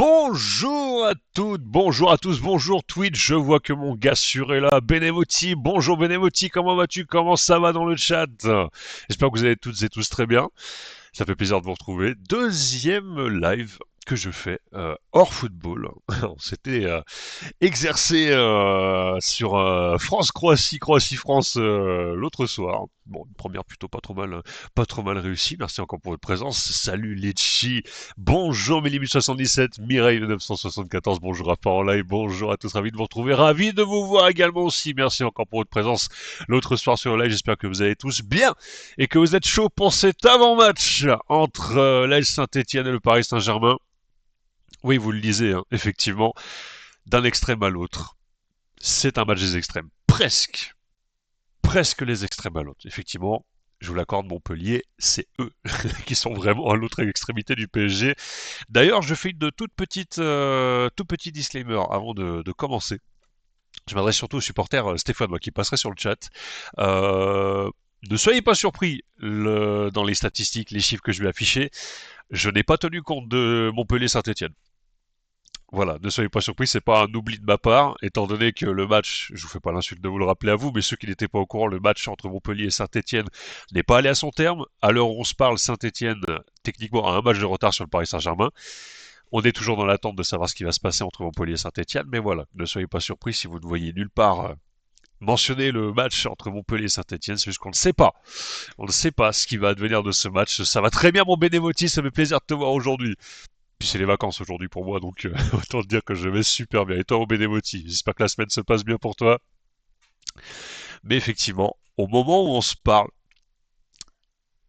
Bonjour à toutes, bonjour à tous, bonjour Twitch, je vois que mon gars sûr est là, Benevoti, bonjour Benevoti, comment vas-tu, comment ça va dans le chat? J'espère que vous allez toutes et tous très bien, ça fait plaisir de vous retrouver. Deuxième live que je fais hors football. On s'était exercé sur France-Croatie, Croatie-France l'autre soir. Bon, une première plutôt pas trop mal réussie. Merci encore pour votre présence. Salut Litchi, bonjour Mélimus77, Mireille 974, bonjour à en live, bonjour à tous, ravi de vous retrouver, ravi de vous voir également aussi. Merci encore pour votre présence l'autre soir sur le live. J'espère que vous allez tous bien et que vous êtes chauds pour cet avant-match entre l'AS Saint-Etienne et le Paris Saint-Germain. Oui, vous le lisez, hein, effectivement, d'un extrême à l'autre. C'est un match des extrêmes. Presque. Presque les extrêmes à l'autre. Effectivement, je vous l'accorde, Montpellier, c'est eux qui sont vraiment à l'autre extrémité du PSG. D'ailleurs, je fais une tout petit disclaimer avant de commencer. Je m'adresse surtout aux supporters stéphanois qui passeraient sur le chat. Ne soyez pas surpris dans les statistiques, les chiffres que je vais afficher. Je n'ai pas tenu compte de Montpellier-Saint-Etienne. Voilà, ne soyez pas surpris, c'est pas un oubli de ma part, étant donné que le match, je vous fais pas l'insulte de vous le rappeler à vous, mais ceux qui n'étaient pas au courant, le match entre Montpellier et Saint-Etienne n'est pas allé à son terme. À l'heure où on se parle, Saint-Etienne, techniquement, a un match de retard sur le Paris Saint-Germain. On est toujours dans l'attente de savoir ce qui va se passer entre Montpellier et Saint-Etienne, mais voilà, ne soyez pas surpris si vous ne voyez nulle part mentionner le match entre Montpellier et Saint-Etienne, c'est juste qu'on ne sait pas. On ne sait pas ce qui va advenir de ce match. Ça va très bien, mon Bénémotis, ça me fait plaisir de te voir aujourd'hui. Puis c'est les vacances aujourd'hui pour moi, donc autant te dire que je vais super bien. Et toi, au Bénémoti, j'espère que la semaine se passe bien pour toi. Mais effectivement, au moment où on se parle,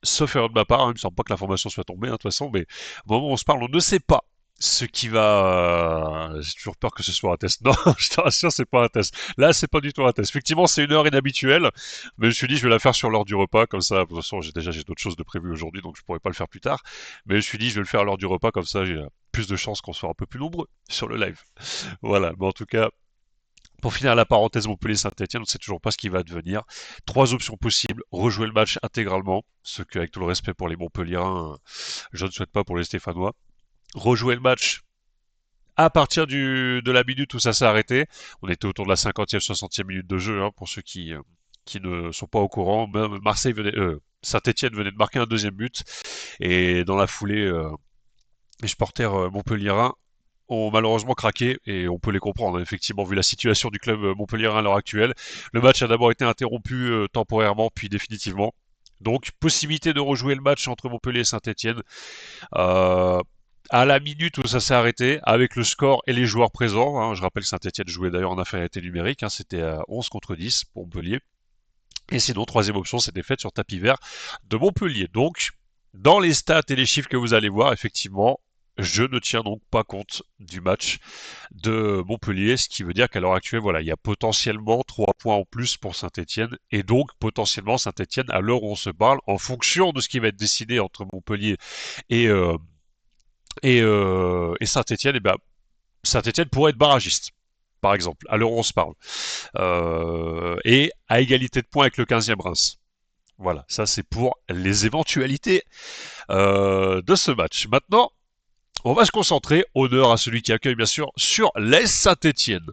sauf erreur de ma part, hein, il me semble pas que l'information soit tombée, hein, de toute façon, mais au moment où on se parle, on ne sait pas ce qui va... J'ai toujours peur que ce soit un test. Non, je te rassure, c'est pas un test. Là, c'est pas du tout un test. Effectivement, c'est une heure inhabituelle, mais je me suis dit, je vais la faire sur l'heure du repas, comme ça, de toute façon, j'ai d'autres choses de prévues aujourd'hui, donc je pourrais pas le faire plus tard. Mais je me suis dit, je vais le faire à l'heure du repas, comme ça, j'ai plus de chances qu'on soit un peu plus nombreux sur le live. Voilà, mais en tout cas, pour finir la parenthèse Montpellier-Saint-Etienne, on ne sait toujours pas ce qui va advenir. Trois options possibles, rejouer le match intégralement, ce que, avec tout le respect pour les Montpelliérains, je ne souhaite pas pour les Stéphanois. Rejouer le match à partir de la minute où ça s'est arrêté. On était autour de la 50e, 60e minute de jeu, hein, pour ceux qui ne sont pas au courant. Même Saint-Etienne venait de marquer un deuxième but, et dans la foulée, les supporters montpelliérains ont malheureusement craqué, et on peut les comprendre, hein, effectivement, vu la situation du club montpelliérain à l'heure actuelle. Le match a d'abord été interrompu temporairement, puis définitivement. Donc, possibilité de rejouer le match entre Montpellier et Saint-Etienne. Euh, à la minute où ça s'est arrêté, avec le score et les joueurs présents, hein, je rappelle que Saint-Etienne jouait d'ailleurs en infériorité numérique, hein, c'était 11 contre 10 pour Montpellier. Et sinon, troisième option, c'était faite sur tapis vert de Montpellier. Donc, dans les stats et les chiffres que vous allez voir, effectivement, je ne tiens donc pas compte du match de Montpellier, ce qui veut dire qu'à l'heure actuelle, voilà, il y a potentiellement 3 points en plus pour Saint-Etienne, et donc potentiellement Saint-Etienne, à l'heure où on se parle, en fonction de ce qui va être décidé entre Montpellier et, euh, et Saint-Etienne, et ben, Saint-Etienne pourrait être barragiste, par exemple, à l'heure où on se parle, et à égalité de points avec le 15e Reims. Voilà, ça c'est pour les éventualités de ce match. Maintenant, on va se concentrer, honneur à celui qui accueille bien sûr, sur l'AS Saint-Etienne.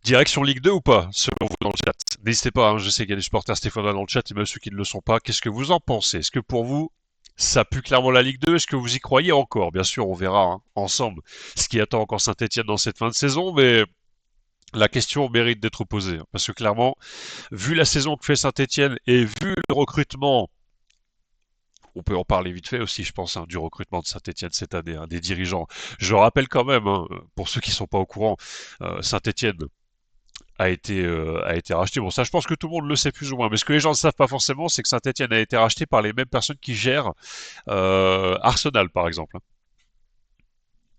Direction Ligue 2 ou pas, selon vous dans le chat? N'hésitez pas, hein, je sais qu'il y a des supporters stéphanois dans le chat, et même ceux qui ne le sont pas. Qu'est-ce que vous en pensez? Est-ce que pour vous, ça pue clairement la Ligue 2? Est-ce que vous y croyez encore? Bien sûr, on verra, hein, ensemble ce qui attend encore Saint-Etienne dans cette fin de saison, mais la question mérite d'être posée, hein, parce que clairement, vu la saison que fait Saint-Etienne et vu le recrutement, on peut en parler vite fait aussi, je pense, hein, du recrutement de Saint-Etienne cette année, hein, des dirigeants. Je rappelle quand même, hein, pour ceux qui ne sont pas au courant, Saint-Etienne a été racheté. Bon, ça, je pense que tout le monde le sait plus ou moins. Mais ce que les gens ne savent pas forcément, c'est que Saint-Etienne a été racheté par les mêmes personnes qui gèrent Arsenal, par exemple, hein.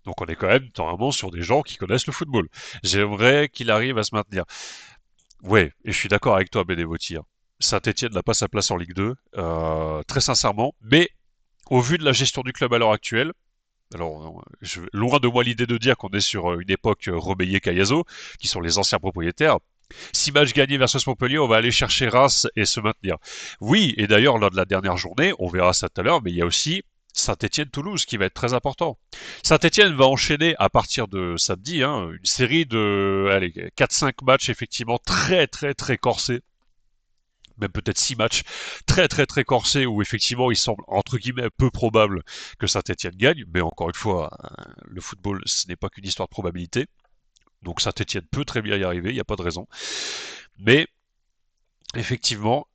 Donc on est quand même normalement sur des gens qui connaissent le football. J'aimerais qu'il arrive à se maintenir. Ouais, et je suis d'accord avec toi, Bénévoti, hein. Saint-Etienne n'a pas sa place en Ligue 2, très sincèrement. Mais au vu de la gestion du club à l'heure actuelle, alors loin de moi l'idée de dire qu'on est sur une époque Robélier-Cayazo, qui sont les anciens propriétaires. 6 matchs gagnés versus Montpellier, on va aller chercher Reims et se maintenir. Oui, et d'ailleurs, lors de la dernière journée, on verra ça tout à l'heure, mais il y a aussi Saint-Étienne-Toulouse qui va être très important. Saint-Étienne va enchaîner à partir de samedi une série de allez, 4-5 matchs effectivement très très très corsés, même peut-être 6 matchs très très très corsés où effectivement il semble entre guillemets peu probable que Saint-Étienne gagne, mais encore une fois, le football ce n'est pas qu'une histoire de probabilité, donc Saint-Étienne peut très bien y arriver, il n'y a pas de raison. Mais effectivement,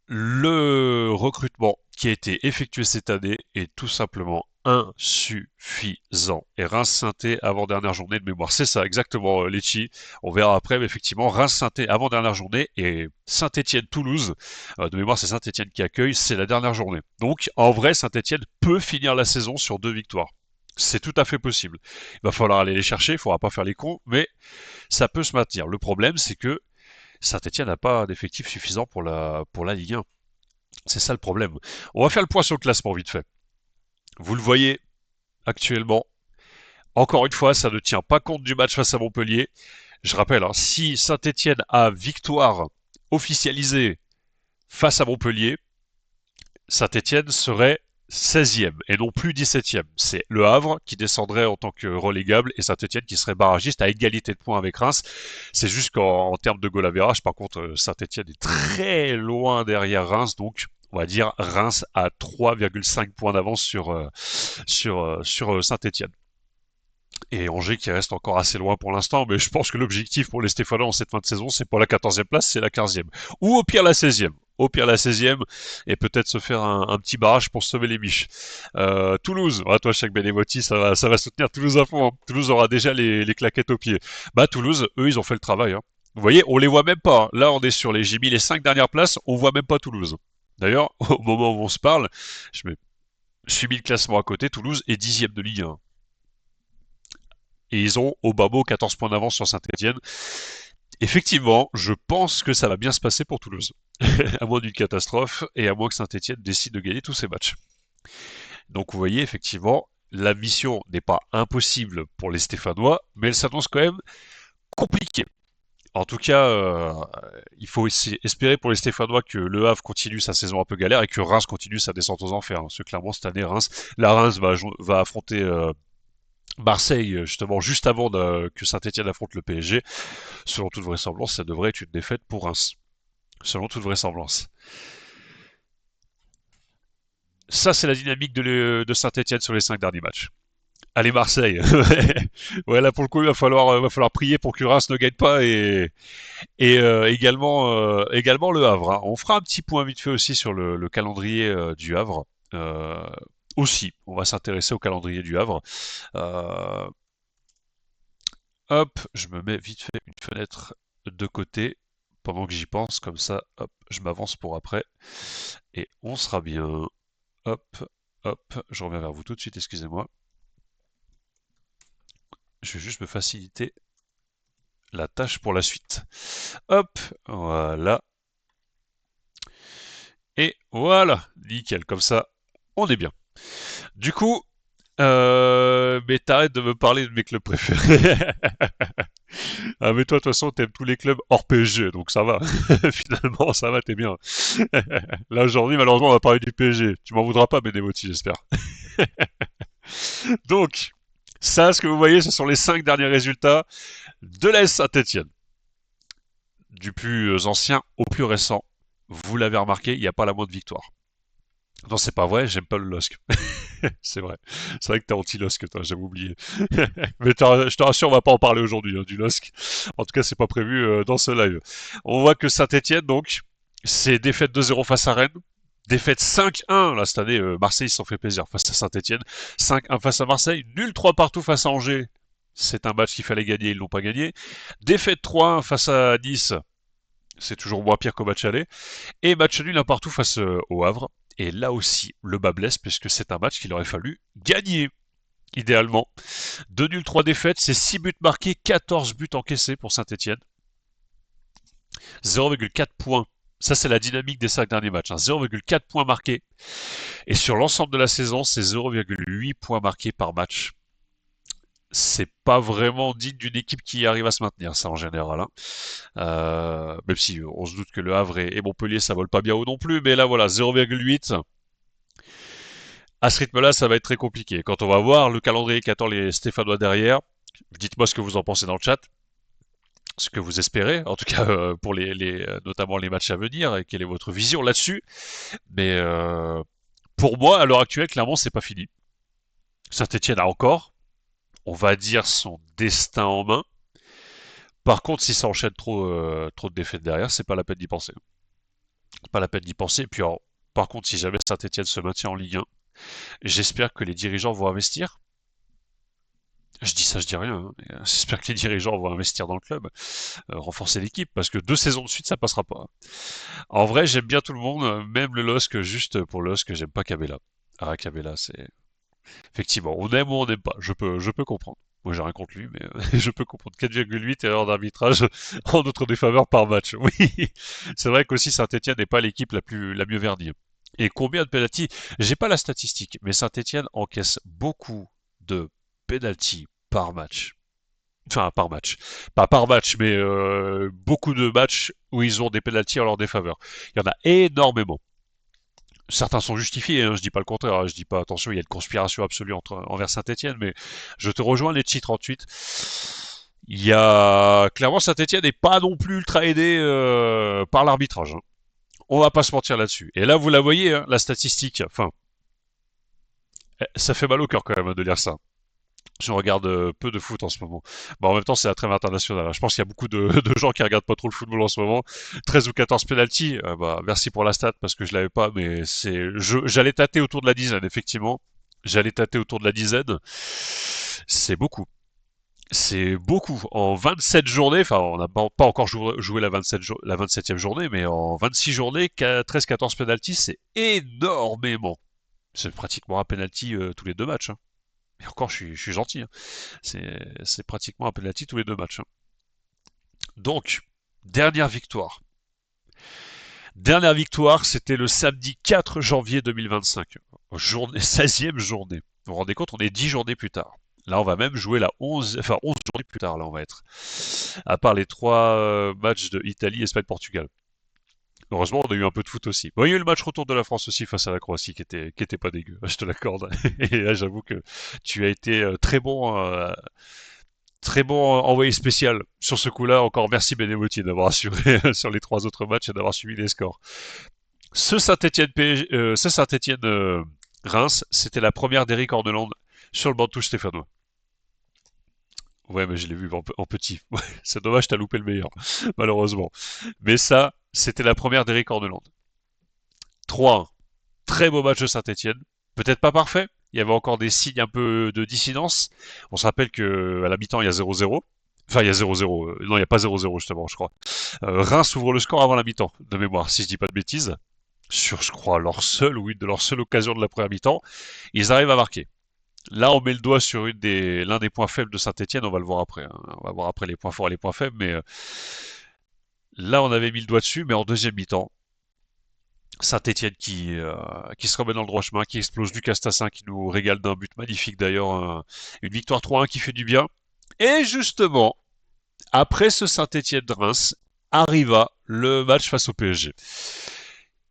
le recrutement qui a été effectué cette année est tout simplement insuffisant. Et Reims-Sainté avant-dernière journée de mémoire. C'est ça, exactement, Lecce. On verra après, mais effectivement, Reims-Sainté avant-dernière journée et Saint-Étienne-Toulouse. De mémoire, c'est Saint-Étienne qui accueille, c'est la dernière journée. Donc, en vrai, Saint-Étienne peut finir la saison sur 2 victoires. C'est tout à fait possible. Il va falloir aller les chercher, il ne faudra pas faire les cons, mais ça peut se maintenir. Le problème, c'est que Saint-Étienne n'a pas d'effectif suffisant pour la Ligue 1. C'est ça le problème. On va faire le point sur le classement vite fait. Vous le voyez actuellement. Encore une fois, ça ne tient pas compte du match face à Montpellier. Je rappelle, si Saint-Étienne a victoire officialisée face à Montpellier, Saint-Étienne serait 16e et non plus 17e. C'est Le Havre qui descendrait en tant que relégable et Saint-Étienne qui serait barragiste à égalité de points avec Reims. C'est juste qu'en termes de goal average, par contre, Saint-Étienne est très loin derrière Reims, donc on va dire Reims a 3,5 points d'avance sur Saint-Étienne. Et Angers qui reste encore assez loin pour l'instant, mais je pense que l'objectif pour les Stéphanois en cette fin de saison, c'est pas la 14e place, c'est la 15e. Ou au pire la 16e. Au pire la 16e, et peut-être se faire un petit barrage pour sauver les miches. Toulouse, toi chaque Benemotti, ça va soutenir Toulouse à fond. Hein. Toulouse aura déjà les claquettes aux pieds. Bah Toulouse, eux, ils ont fait le travail. Hein. Vous voyez, on les voit même pas. Hein. Là, on est sur j'ai mis les 5 dernières places, on voit même pas Toulouse. D'ailleurs, au moment où on se parle, je suis mis le classement à côté, Toulouse est 10e de Ligue 1. Et ils ont au bas mot 14 points d'avance sur Saint-Etienne. Effectivement, je pense que ça va bien se passer pour Toulouse. À moins d'une catastrophe et à moins que Saint-Etienne décide de gagner tous ses matchs. Donc vous voyez, effectivement, la mission n'est pas impossible pour les Stéphanois, mais elle s'annonce quand même compliquée. En tout cas, il faut espérer pour les Stéphanois que Le Havre continue sa saison un peu galère et que Reims continue sa descente aux enfers. Parce que clairement, cette année, Reims va affronter Marseille, justement, juste avant que Saint-Etienne affronte le PSG. Selon toute vraisemblance, ça devrait être une défaite pour Reims. Selon toute vraisemblance. Ça, c'est la dynamique de Saint-Etienne sur les 5 derniers matchs. Allez, Marseille. Ouais, là, pour le coup, il va falloir prier pour que Reims ne gagne pas et également le Havre. Hein. On fera un petit point vite fait aussi sur le calendrier du Havre. Euh, Aussi, on va s'intéresser au calendrier du Havre. Euh, Hop, je me mets vite fait une fenêtre de côté pendant que j'y pense, comme ça, hop, je m'avance pour après et on sera bien. Hop, hop, je reviens vers vous tout de suite, excusez-moi. Je vais juste me faciliter la tâche pour la suite. Hop, voilà. Et voilà, nickel, comme ça, on est bien. Du coup, mais t'arrêtes de me parler de mes clubs préférés. Ah mais toi de toute façon t'aimes tous les clubs hors PSG donc ça va. Finalement ça va, t'es bien. Là aujourd'hui malheureusement on va parler du PSG. Tu m'en voudras pas Benemotti j'espère. Donc ça ce que vous voyez ce sont les 5 derniers résultats de l'AS Saint-Etienne. Du plus ancien au plus récent. Vous l'avez remarqué, il n'y a pas la moindre victoire. Non c'est pas vrai, j'aime pas le LOSC. C'est vrai. C'est vrai que t'es anti-LOSC, toi, j'avais oublié. Mais je te rassure, on va pas en parler aujourd'hui, du LOSC. En tout cas, c'est pas prévu dans ce live. On voit que Saint-Etienne, donc, c'est défaite 2-0 face à Rennes. Défaite 5-1, là, cette année, Marseille s'en fait plaisir face à Saint-Etienne. 5-1 face à Marseille. Nul 3 partout face à Angers. C'est un match qu'il fallait gagner, ils l'ont pas gagné. Défaite 3-1 face à Nice. C'est toujours moins pire qu'au match aller. Et match nul un partout face au Havre. Et là aussi, le bas blesse, puisque c'est un match qu'il aurait fallu gagner, idéalement. 2 nuls, 3 défaites, c'est 6 buts marqués, 14 buts encaissés pour Saint-Etienne. 0,4 points. Ça, c'est la dynamique des 5 derniers matchs. 0,4 points marqués. Et sur l'ensemble de la saison, c'est 0,8 points marqués par match. C'est pas vraiment digne d'une équipe qui arrive à se maintenir, ça en général. Hein. Même si on se doute que le Havre et Montpellier ça vole pas bien haut non plus, mais là voilà 0,8. À ce rythme-là, ça va être très compliqué. Quand on va voir le calendrier qu'attend les Stéphanois derrière, dites-moi ce que vous en pensez dans le chat, ce que vous espérez, en tout cas pour notamment les matchs à venir, et quelle est votre vision là-dessus. Mais pour moi, à l'heure actuelle, clairement, c'est pas fini. Saint-Etienne a encore, on va dire, son destin en main. Par contre, si ça enchaîne trop de défaites derrière, c'est pas la peine d'y penser. Pas la peine d'y penser. Puis alors, par contre, si jamais Saint-Etienne se maintient en Ligue 1, j'espère que les dirigeants vont investir. Je dis ça, je dis rien, hein, mais, j'espère que les dirigeants vont investir dans le club, renforcer l'équipe, parce que 2 saisons de suite, ça passera pas. En vrai, j'aime bien tout le monde, même le LOSC, juste pour le LOSC, j'aime pas Cabella. Ah, Cabella, c'est... Effectivement, on aime ou on n'aime pas, je peux comprendre. Moi, j'ai rien contre lui, mais je peux comprendre. 4,8 erreurs d'arbitrage en notre défaveur par match. Oui, c'est vrai qu'aussi Saint-Etienne n'est pas l'équipe la mieux vernie. Et combien de pénaltys? J'ai pas la statistique, mais Saint-Etienne encaisse beaucoup de pénaltys par match. Enfin, par match. Pas par match, mais beaucoup de matchs où ils ont des pénaltys en leur défaveur. Il y en a énormément. Certains sont justifiés, hein, je dis pas le contraire, hein, je dis pas attention, il y a une conspiration absolue envers Saint-Etienne, mais je te rejoins les titres 38. Il y a clairement Saint-Etienne n'est pas non plus ultra aidé par l'arbitrage, hein. On va pas se mentir là-dessus. Et là, vous la voyez, hein, la statistique. Enfin, ça fait mal au cœur quand même, hein, de lire ça. Je regarde peu de foot en ce moment. Bon, en même temps, c'est la trêve internationale, hein. Je pense qu'il y a beaucoup de gens qui regardent pas trop le football en ce moment. 13 ou 14 penalties, bah, merci pour la stat parce que je l'avais pas, mais j'allais tâter autour de la dizaine, effectivement. J'allais tâter autour de la dizaine. C'est beaucoup. C'est beaucoup. En 27 journées, enfin, on n'a pas encore joué la 27e journée, mais en 26 journées, 13-14 penalties, c'est énormément. C'est pratiquement un penalty tous les 2 matchs, hein. Et encore, je suis gentil, hein. C'est pratiquement un penalty tous les 2 matchs, hein. Donc, dernière victoire. Dernière victoire, c'était le samedi 4 janvier 2025. 16e journée. Vous vous rendez compte, on est 10 journées plus tard. Là, on va même jouer la 11, enfin 11 journées plus tard, là, on va être. À part les 3 matchs de Italie, Espagne, Portugal. Heureusement, on a eu un peu de foot aussi. Bon, il y a eu le match retour de la France aussi face à la Croatie qui était pas dégueu, je te l'accorde. Et là, j'avoue que tu as été très bon envoyé spécial sur ce coup-là. Encore merci Benevotti d'avoir assuré sur les 3 autres matchs et d'avoir suivi les scores. Ce Saint-Étienne Reims, c'était la première d'Eric Orneland sur le banc de touche stéphanois. Ouais, mais je l'ai vu en petit. Ouais, c'est dommage, t'as loupé le meilleur, malheureusement. Mais ça, c'était la première d'Eric Orneland. 3-1. Très beau match de Saint-Étienne. Peut-être pas parfait. Il y avait encore des signes un peu de dissidence. On se rappelle que à la mi-temps, il y a 0-0. Enfin, il y a 0-0. Non, il n'y a pas 0-0, justement, je crois. Reims ouvre le score avant la mi-temps, de mémoire, si je dis pas de bêtises. Sur, je crois, de leur seule occasion de la première mi-temps. Ils arrivent à marquer. Là, on met le doigt sur l'un des points faibles de Saint-Etienne. On va le voir après, hein. On va voir après les points forts et les points faibles. Mais là, on avait mis le doigt dessus. Mais en deuxième mi-temps, Saint-Etienne qui se remet dans le droit chemin, qui explose Lucas Tassin, qui nous régale d'un but magnifique d'ailleurs, une victoire 3-1 qui fait du bien. Et justement, après ce Saint-Etienne de Reims, arriva le match face au PSG.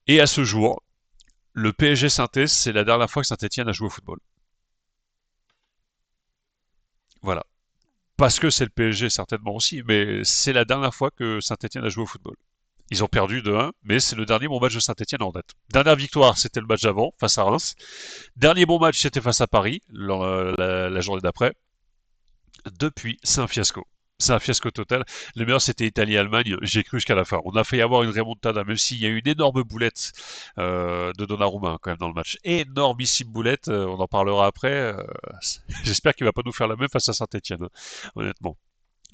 Et à ce jour, le PSG Saint-Etienne, c'est la dernière fois que Saint-Etienne a joué au football. Voilà. Parce que c'est le PSG certainement aussi, mais c'est la dernière fois que Saint-Etienne a joué au football. Ils ont perdu de 1, mais c'est le dernier bon match de Saint-Etienne en date. Dernière victoire, c'était le match d'avant, face à Reims. Dernier bon match, c'était face à Paris, la journée d'après. Depuis, c'est un fiasco. C'est un fiasco total. Le meilleur, c'était Italie-Allemagne. J'ai cru jusqu'à la fin. On a failli avoir une remontada, même s'il y a eu une énorme boulette de Donnarumma hein, quand même dans le match. Énormissime boulette. On en parlera après. J'espère qu'il va pas nous faire la même face à Saint-Etienne, hein, honnêtement.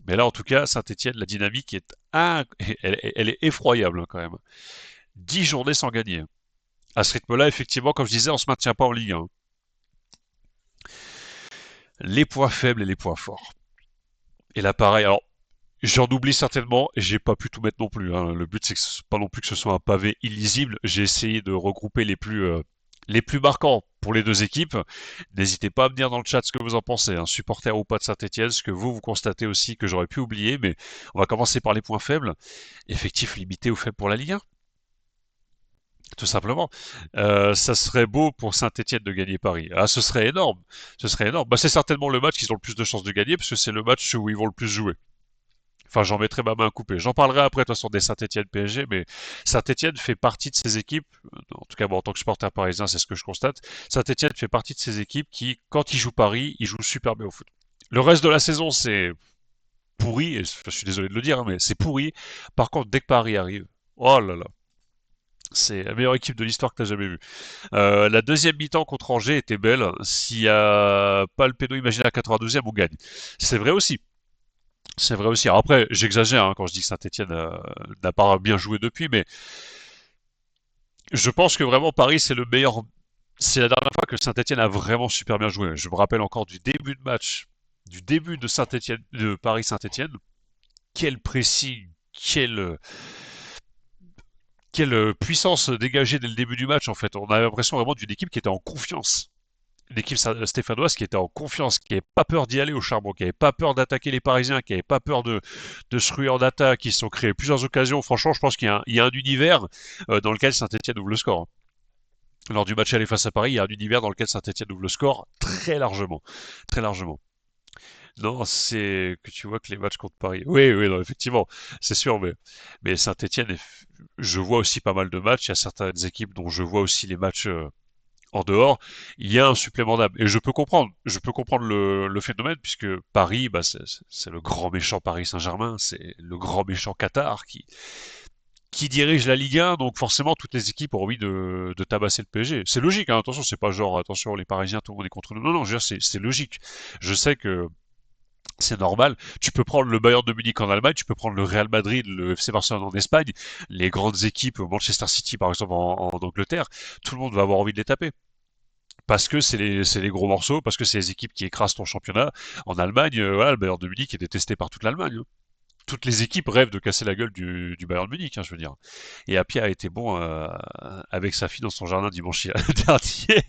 Mais là, en tout cas, Saint-Etienne, la dynamique elle est effroyable hein, quand même. 10 journées sans gagner. À ce rythme-là, effectivement, comme je disais, on se maintient pas en Ligue 1. Les points faibles et les points forts. Et là, pareil. Alors, j'en oublie certainement et j'ai pas pu tout mettre non plus, hein. Le but, c'est pas non plus que ce soit un pavé illisible. J'ai essayé de regrouper les plus marquants pour les 2 équipes. N'hésitez pas à me dire dans le chat ce que vous en pensez, hein, supporter ou pas de Saint-Etienne, ce que vous constatez aussi que j'aurais pu oublier, mais on va commencer par les points faibles. Effectif limité ou faible pour la Ligue 1. tout simplement. Ça serait beau pour Saint-Étienne de gagner Paris. Ah, ce serait énorme. Ce serait énorme. Bah, c'est certainement le match qu'ils ont le plus de chances de gagner, parce que c'est le match où ils vont le plus jouer. Enfin, j'en mettrai ma main coupée. J'en parlerai après, de toute façon, des Saint-Étienne PSG, mais Saint-Étienne fait partie de ces équipes, en tout cas, moi, en tant que supporter parisien, c'est ce que je constate. Saint-Étienne fait partie de ces équipes qui, quand ils jouent Paris, ils jouent super bien au foot. Le reste de la saison, c'est pourri, et je suis désolé de le dire, hein, mais c'est pourri. Par contre, dès que Paris arrive, oh là là, c'est la meilleure équipe de l'histoire que t'as jamais vue. La deuxième mi-temps contre Angers était belle. S'il y a pas le péno imaginé à 92e, on gagne. C'est vrai aussi. C'est vrai aussi. Alors après, j'exagère hein, quand je dis que Saint-Etienne n'a pas bien joué depuis, mais je pense que vraiment Paris, c'est le meilleur. C'est la dernière fois que Saint-Etienne a vraiment super bien joué. Je me rappelle encore du début de match, du début de Saint-Etienne, de Paris-Saint-Etienne. Quel pressing, quelle puissance dégagée dès le début du match en fait. On a l'impression vraiment d'une équipe qui était en confiance. Une équipe stéphanoise qui était en confiance, qui n'avait pas peur d'y aller au charbon, qui n'avait pas peur d'attaquer les Parisiens, qui n'avait pas peur de se ruer en attaque, qui se sont créés plusieurs occasions. Franchement, je pense qu'il y a un univers dans lequel Saint-Etienne ouvre le score. Lors du match aller face à Paris, il y a un univers dans lequel Saint-Etienne ouvre le score très largement. Très largement. Non, c'est que tu vois que les matchs contre Paris. Oui, oui, non, effectivement, c'est sûr, mais Saint-Etienne, je vois aussi pas mal de matchs. Il y a certaines équipes dont je vois aussi les matchs en dehors, il y a un supplément d'âme. Et je peux comprendre le phénomène, puisque Paris, bah, c'est le grand méchant Paris Saint-Germain, c'est le grand méchant Qatar qui dirige la Ligue 1, donc forcément toutes les équipes ont envie de tabasser le PSG. C'est logique, hein, attention, c'est pas genre, attention, les Parisiens, tout le monde est contre nous. Non, non, je veux dire, c'est logique. Je sais que c'est normal. Tu peux prendre le Bayern de Munich en Allemagne, tu peux prendre le Real Madrid, le FC Barcelone en Espagne, les grandes équipes, Manchester City par exemple en Angleterre, tout le monde va avoir envie de les taper parce que c'est les gros morceaux, parce que c'est les équipes qui écrasent ton championnat. En Allemagne, voilà, le Bayern de Munich est détesté par toute l'Allemagne, hein. Toutes les équipes rêvent de casser la gueule du Bayern de Munich, hein, je veux dire. Et Apia a été bon avec sa fille dans son jardin dimanche dernier.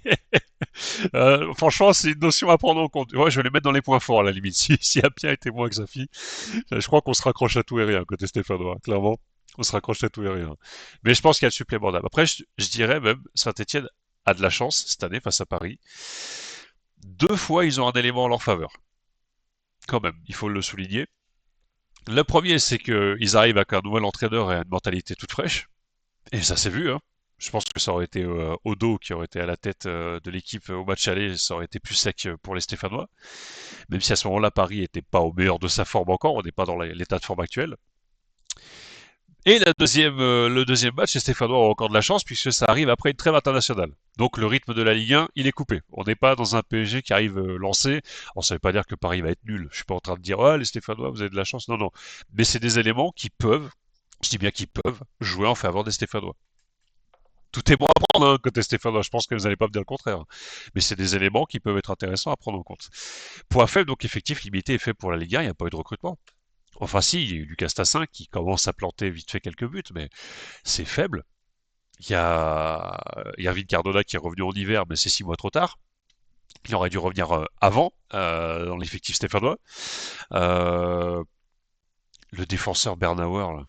Franchement, c'est une notion à prendre en compte. Ouais, je vais les mettre dans les points forts à la limite. Si Apia était bon avec sa fille, je crois qu'on se raccroche à tout et rien côté stéphanois, clairement. On se raccroche à tout et rien. Mais je pense qu'il y a le supplément d'âme. Après, je dirais même, Saint-Etienne a de la chance cette année face à Paris. Deux fois, ils ont un élément en leur faveur. Quand même, il faut le souligner. Le premier, c'est qu'ils arrivent avec un nouvel entraîneur et une mentalité toute fraîche. Et ça s'est vu, hein. Je pense que ça aurait été Odo qui aurait été à la tête de l'équipe au match aller, ça aurait été plus sec pour les Stéphanois. Même si à ce moment-là, Paris n'était pas au meilleur de sa forme encore, on n'est pas dans l'état de forme actuel. Et le deuxième match, les Stéphanois ont encore de la chance puisque ça arrive après une trêve internationale. Donc le rythme de la Ligue 1, il est coupé. On n'est pas dans un PSG qui arrive lancé. Alors, ça ne veut pas dire que Paris va être nul. Je suis pas en train de dire ah les Stéphanois vous avez de la chance. Non non. Mais c'est des éléments qui peuvent, je dis bien qui peuvent jouer en faveur des Stéphanois. Tout est bon à prendre hein, côté Stéphanois. Je pense que vous n'allez pas me dire le contraire. Mais c'est des éléments qui peuvent être intéressants à prendre en compte. Point faible donc effectif limité est fait pour la Ligue 1. Il n'y a pas eu de recrutement. Enfin si, il y a eu Lucas Tassin qui commence à planter vite fait quelques buts, mais c'est faible. Il y a Irvine Cardona qui est revenu en hiver, mais c'est 6 mois trop tard. Il aurait dû revenir avant dans l'effectif stéphanois. Euh, le défenseur Bernauer, là.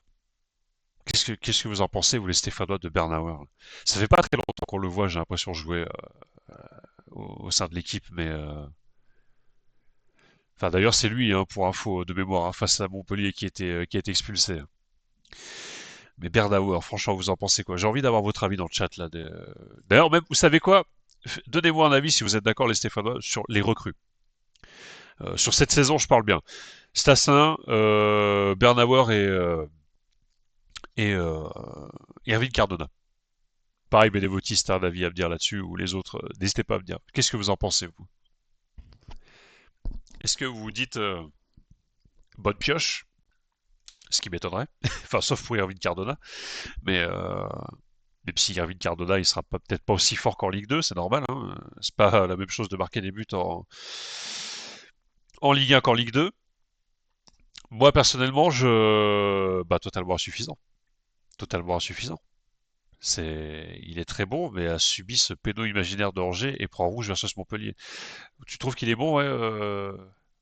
Qu'est-ce que vous en pensez, vous les Stéphanois de Bernauer là. Ça fait pas très longtemps qu'on le voit, j'ai l'impression jouer au sein de l'équipe, mais enfin d'ailleurs c'est lui, hein, pour info de mémoire, hein, face à Montpellier qui a été expulsé. Mais Bernauer, franchement, vous en pensez quoi? J'ai envie d'avoir votre avis dans le chat là. D'ailleurs, même, vous savez quoi? Donnez-moi un avis si vous êtes d'accord, les Stéphanois, sur les recrues. Sur cette saison, je parle bien. Stassin, Bernauer et Erwin Cardona. Pareil, Benevotti, c'est un avis à me dire là-dessus, ou les autres, n'hésitez pas à me dire. Qu'est-ce que vous en pensez, vous? Est-ce que vous vous dites bonne pioche? Ce qui m'étonnerait. Enfin, sauf pour Erwin Cardona. Mais même si Irvine Cardona, il sera peut-être pas aussi fort qu'en Ligue 2, c'est normal, hein. C'est pas la même chose de marquer des buts en Ligue 1 qu'en Ligue 2. Moi, personnellement, bah, totalement insuffisant. Totalement insuffisant. Il est très bon, mais a subi ce péno imaginaire de Angers et prend rouge versus Montpellier. Tu trouves qu'il est bon, ouais,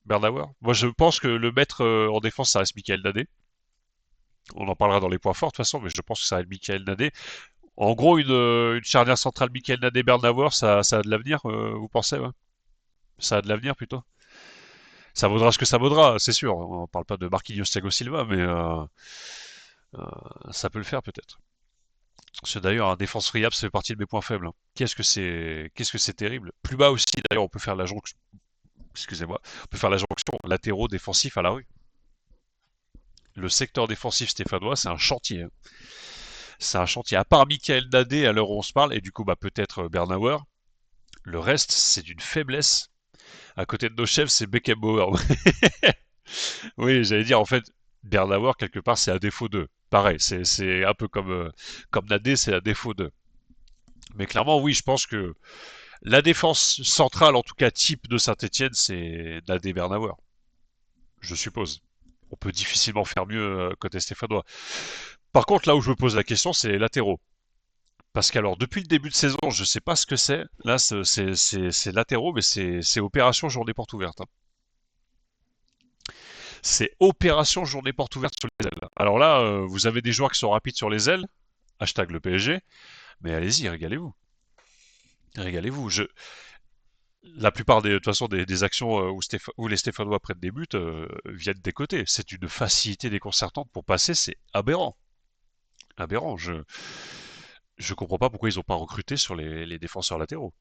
Bernauer? Moi, je pense que le maître en défense, ça reste Michael Nadé. On en parlera dans les points forts, de toute façon, mais je pense que ça reste Michael Nadé. En gros, une charnière centrale Michael Nadé-Bernauer, ça a de l'avenir, vous pensez, ouais? Ça a de l'avenir plutôt? Ça vaudra ce que ça vaudra, c'est sûr. On parle pas de Marquinhos Thiago Silva, mais ça peut le faire peut-être. Parce que d'ailleurs, un défense friable, ça fait partie de mes points faibles, hein. Qu'est-ce que c'est terrible. Plus bas aussi, d'ailleurs, on peut faire la jonction. Excusez-moi, on peut faire la jonction latéraux défensifs à la rue. Le secteur défensif stéphanois, c'est un chantier, hein. C'est un chantier. À part Michael Nadé à l'heure où on se parle, et du coup, bah, peut-être Bernauer, le reste, c'est d'une faiblesse. À côté de nos chefs, c'est Beckenbauer. Oui, j'allais dire, en fait, Bernauer, quelque part, c'est à défaut d'eux. Pareil, c'est un peu comme Nadé, c'est à défaut d'eux. Mais clairement, oui, je pense que la défense centrale, en tout cas type de Saint-Etienne, c'est Nadé Bernauer, je suppose. On peut difficilement faire mieux côté stéphanois. Par contre, là où je me pose la question, c'est les latéraux. Parce qu'alors, depuis le début de saison, je sais pas ce que c'est. Là, c'est latéraux, mais c'est opération journée porte ouverte, hein. C'est opération journée porte ouverte sur les ailes. Alors là, vous avez des joueurs qui sont rapides sur les ailes, hashtag le PSG, mais allez-y, régalez-vous. Régalez-vous. La plupart de toute façon, des actions où les Stéphanois prennent des buts viennent des côtés. C'est une facilité déconcertante pour passer, c'est aberrant. Aberrant. Je comprends pas pourquoi ils ont pas recruté sur les défenseurs latéraux.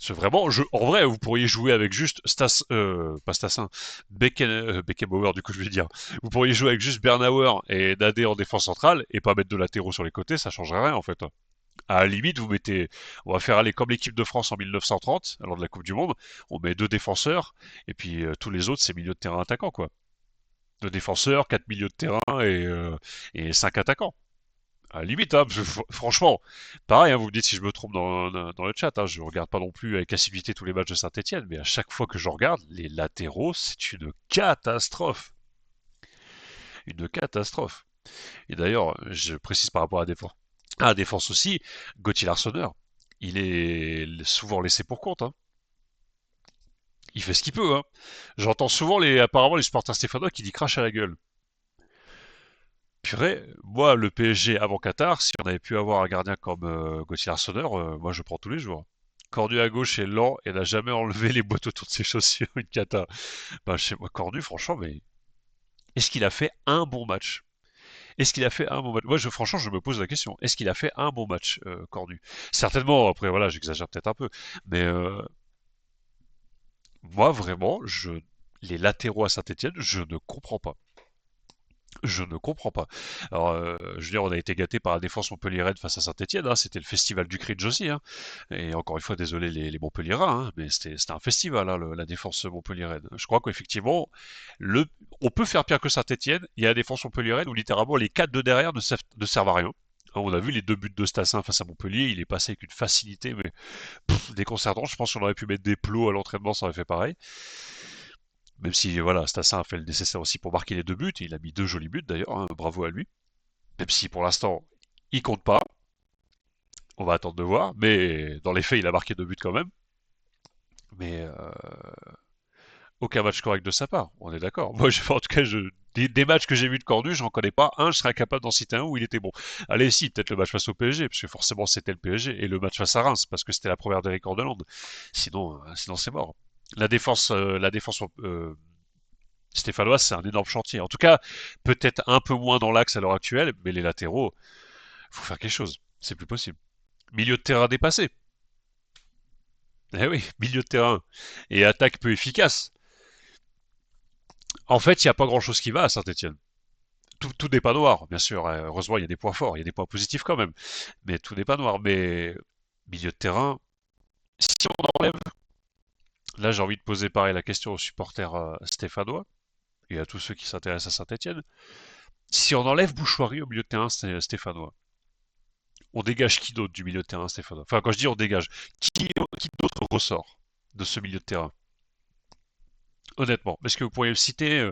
C'est vraiment, en vrai, vous pourriez jouer avec juste pas Stassin, Beckenbauer, du coup, je vais dire. Vous pourriez jouer avec juste Bernauer et Nadé en défense centrale et pas mettre de latéraux sur les côtés, ça changerait rien, en fait. À la limite, on va faire aller comme l'équipe de France en 1930, lors de la Coupe du Monde, on met deux défenseurs et puis tous les autres, c'est milieu de terrain attaquant, quoi. Deux défenseurs, quatre milieux de terrain et cinq attaquants. À la limite, hein, franchement, pareil, hein, vous me dites si je me trompe dans le chat, hein, je regarde pas non plus avec assiduité tous les matchs de Saint-Etienne, mais à chaque fois que je regarde, les latéraux, c'est une catastrophe. Une catastrophe. Et d'ailleurs, je précise par rapport à la défense. À la défense aussi, Gauthier Larsonneur, il est souvent laissé pour compte, hein. Il fait ce qu'il peut, hein. J'entends souvent apparemment les supporters stéphanois qui disent crache à la gueule. Purée, moi, le PSG avant Qatar, si on avait pu avoir un gardien comme Gauthier Arseneur, moi je prends tous les jours. Cornu à gauche est lent et n'a jamais enlevé les boîtes autour de ses chaussures, une cata. Bah, chez moi, Cornu, franchement, mais est-ce qu'il a fait un bon match? Est-ce qu'il a fait un bon match? Moi, franchement, je me pose la question. Est-ce qu'il a fait un bon match, Cornu? Certainement, après, voilà, j'exagère peut-être un peu. Mais moi, vraiment, les latéraux à Saint-Etienne, je ne comprends pas. Je ne comprends pas. Alors, je veux dire, on a été gâté par la défense montpelliéraine face à Saint-Etienne, hein, c'était le festival du cringe aussi, hein. Et encore une fois, désolé les Montpelliérains, hein, mais c'était un festival, hein, la défense montpelliéraine. Je crois qu'effectivement, le, on peut faire pire que Saint-Etienne. Il y a la défense montpelliéraine où littéralement les quatre de derrière ne servent à rien. Hein, on a vu les deux buts de Stassin face à Montpellier, il est passé avec une facilité, mais déconcertant. Je pense qu'on aurait pu mettre des plots à l'entraînement, ça aurait fait pareil. Même si voilà, Stassin a fait le nécessaire aussi pour marquer les deux buts, et il a mis deux jolis buts d'ailleurs, hein, bravo à lui. Même si pour l'instant, il compte pas, on va attendre de voir, mais dans les faits, il a marqué deux buts quand même. Mais aucun match correct de sa part, on est d'accord. Moi, en tout cas, des matchs que j'ai vus de Cornu, j'en connais pas un, je serais incapable d'en citer un où il était bon. Allez, si, peut-être le match face au PSG, parce que forcément c'était le PSG, et le match face à Reims, parce que c'était la première d'Eric Cordeland. Sinon c'est mort. La défense stéphanoise, c'est un énorme chantier. En tout cas, peut-être un peu moins dans l'axe à l'heure actuelle, mais les latéraux, faut faire quelque chose. C'est plus possible. Milieu de terrain dépassé. Eh oui, milieu de terrain. Et attaque peu efficace. En fait, il n'y a pas grand-chose qui va à Saint-Etienne. Tout n'est pas noir, bien sûr. Heureusement, il y a des points forts, il y a des points positifs quand même. Mais tout n'est pas noir. Mais milieu de terrain, si on enlève... Là, j'ai envie de poser pareil la question aux supporters stéphanois et à tous ceux qui s'intéressent à Saint-Etienne. Si on enlève Bouchoirie au milieu de terrain stéphanois, on dégage qui d'autre du milieu de terrain stéphanois? Enfin, quand je dis on dégage, qui d'autre ressort de ce milieu de terrain? Honnêtement, est-ce que vous pourriez me citer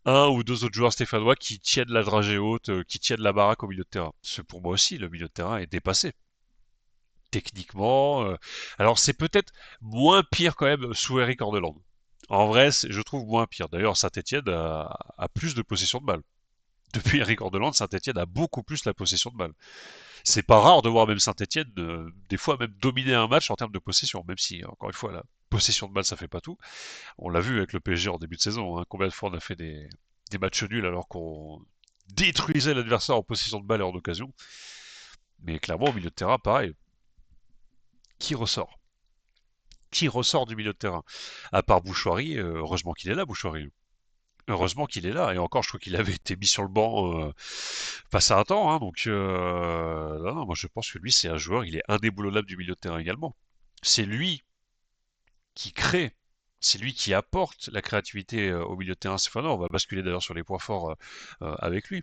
un ou deux autres joueurs stéphanois qui tiennent la dragée haute, qui tiennent la baraque au milieu de terrain? Parce que pour moi aussi, le milieu de terrain est dépassé. Techniquement. Alors c'est peut-être moins pire quand même sous Eric Ordeland. En vrai, je trouve moins pire. D'ailleurs, Saint-Etienne a plus de possession de balle. Depuis Eric Ordeland, Saint-Etienne a beaucoup plus la possession de balle. C'est pas rare de voir même Saint-Etienne, des fois même dominer un match en termes de possession, même si, encore une fois, la possession de balle, ça fait pas tout. On l'a vu avec le PSG en début de saison, hein. Combien de fois on a fait des matchs nuls alors qu'on détruisait l'adversaire en possession de balle et en occasion. Mais clairement, au milieu de terrain, pareil, qui ressort? Qui ressort du milieu de terrain? À part Bouchoirie, heureusement qu'il est là, Bouchoirie. Heureusement qu'il est là. Et encore, je crois qu'il avait été mis sur le banc face à un temps, hein. Donc, non, moi je pense que lui, c'est un joueur, il est indéboulonnable du milieu de terrain également. C'est lui qui crée, c'est lui qui apporte la créativité au milieu de terrain stéphanois. On va basculer d'ailleurs sur les points forts avec lui.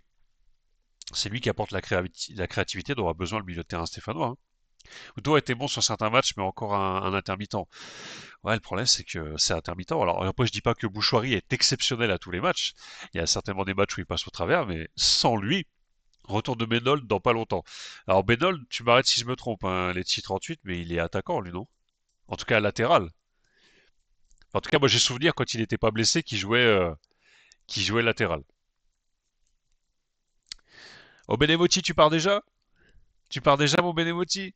C'est lui qui apporte la créativité dont a besoin le milieu de terrain stéphanois, hein. Udo a été bon sur certains matchs, mais encore un intermittent. Ouais, le problème, c'est que c'est intermittent. Alors, après, je dis pas que Bouchoirie est exceptionnel à tous les matchs. Il y a certainement des matchs où il passe au travers, mais sans lui, retour de Benold dans pas longtemps. Alors, Benold, tu m'arrêtes si je me trompe, hein, les 38, mais il est attaquant, lui, non? En tout cas, latéral. En tout cas, moi, j'ai souvenir quand il n'était pas blessé qu'il jouait latéral. Au Benevoti, tu pars déjà? Tu pars déjà, mon Benevoti?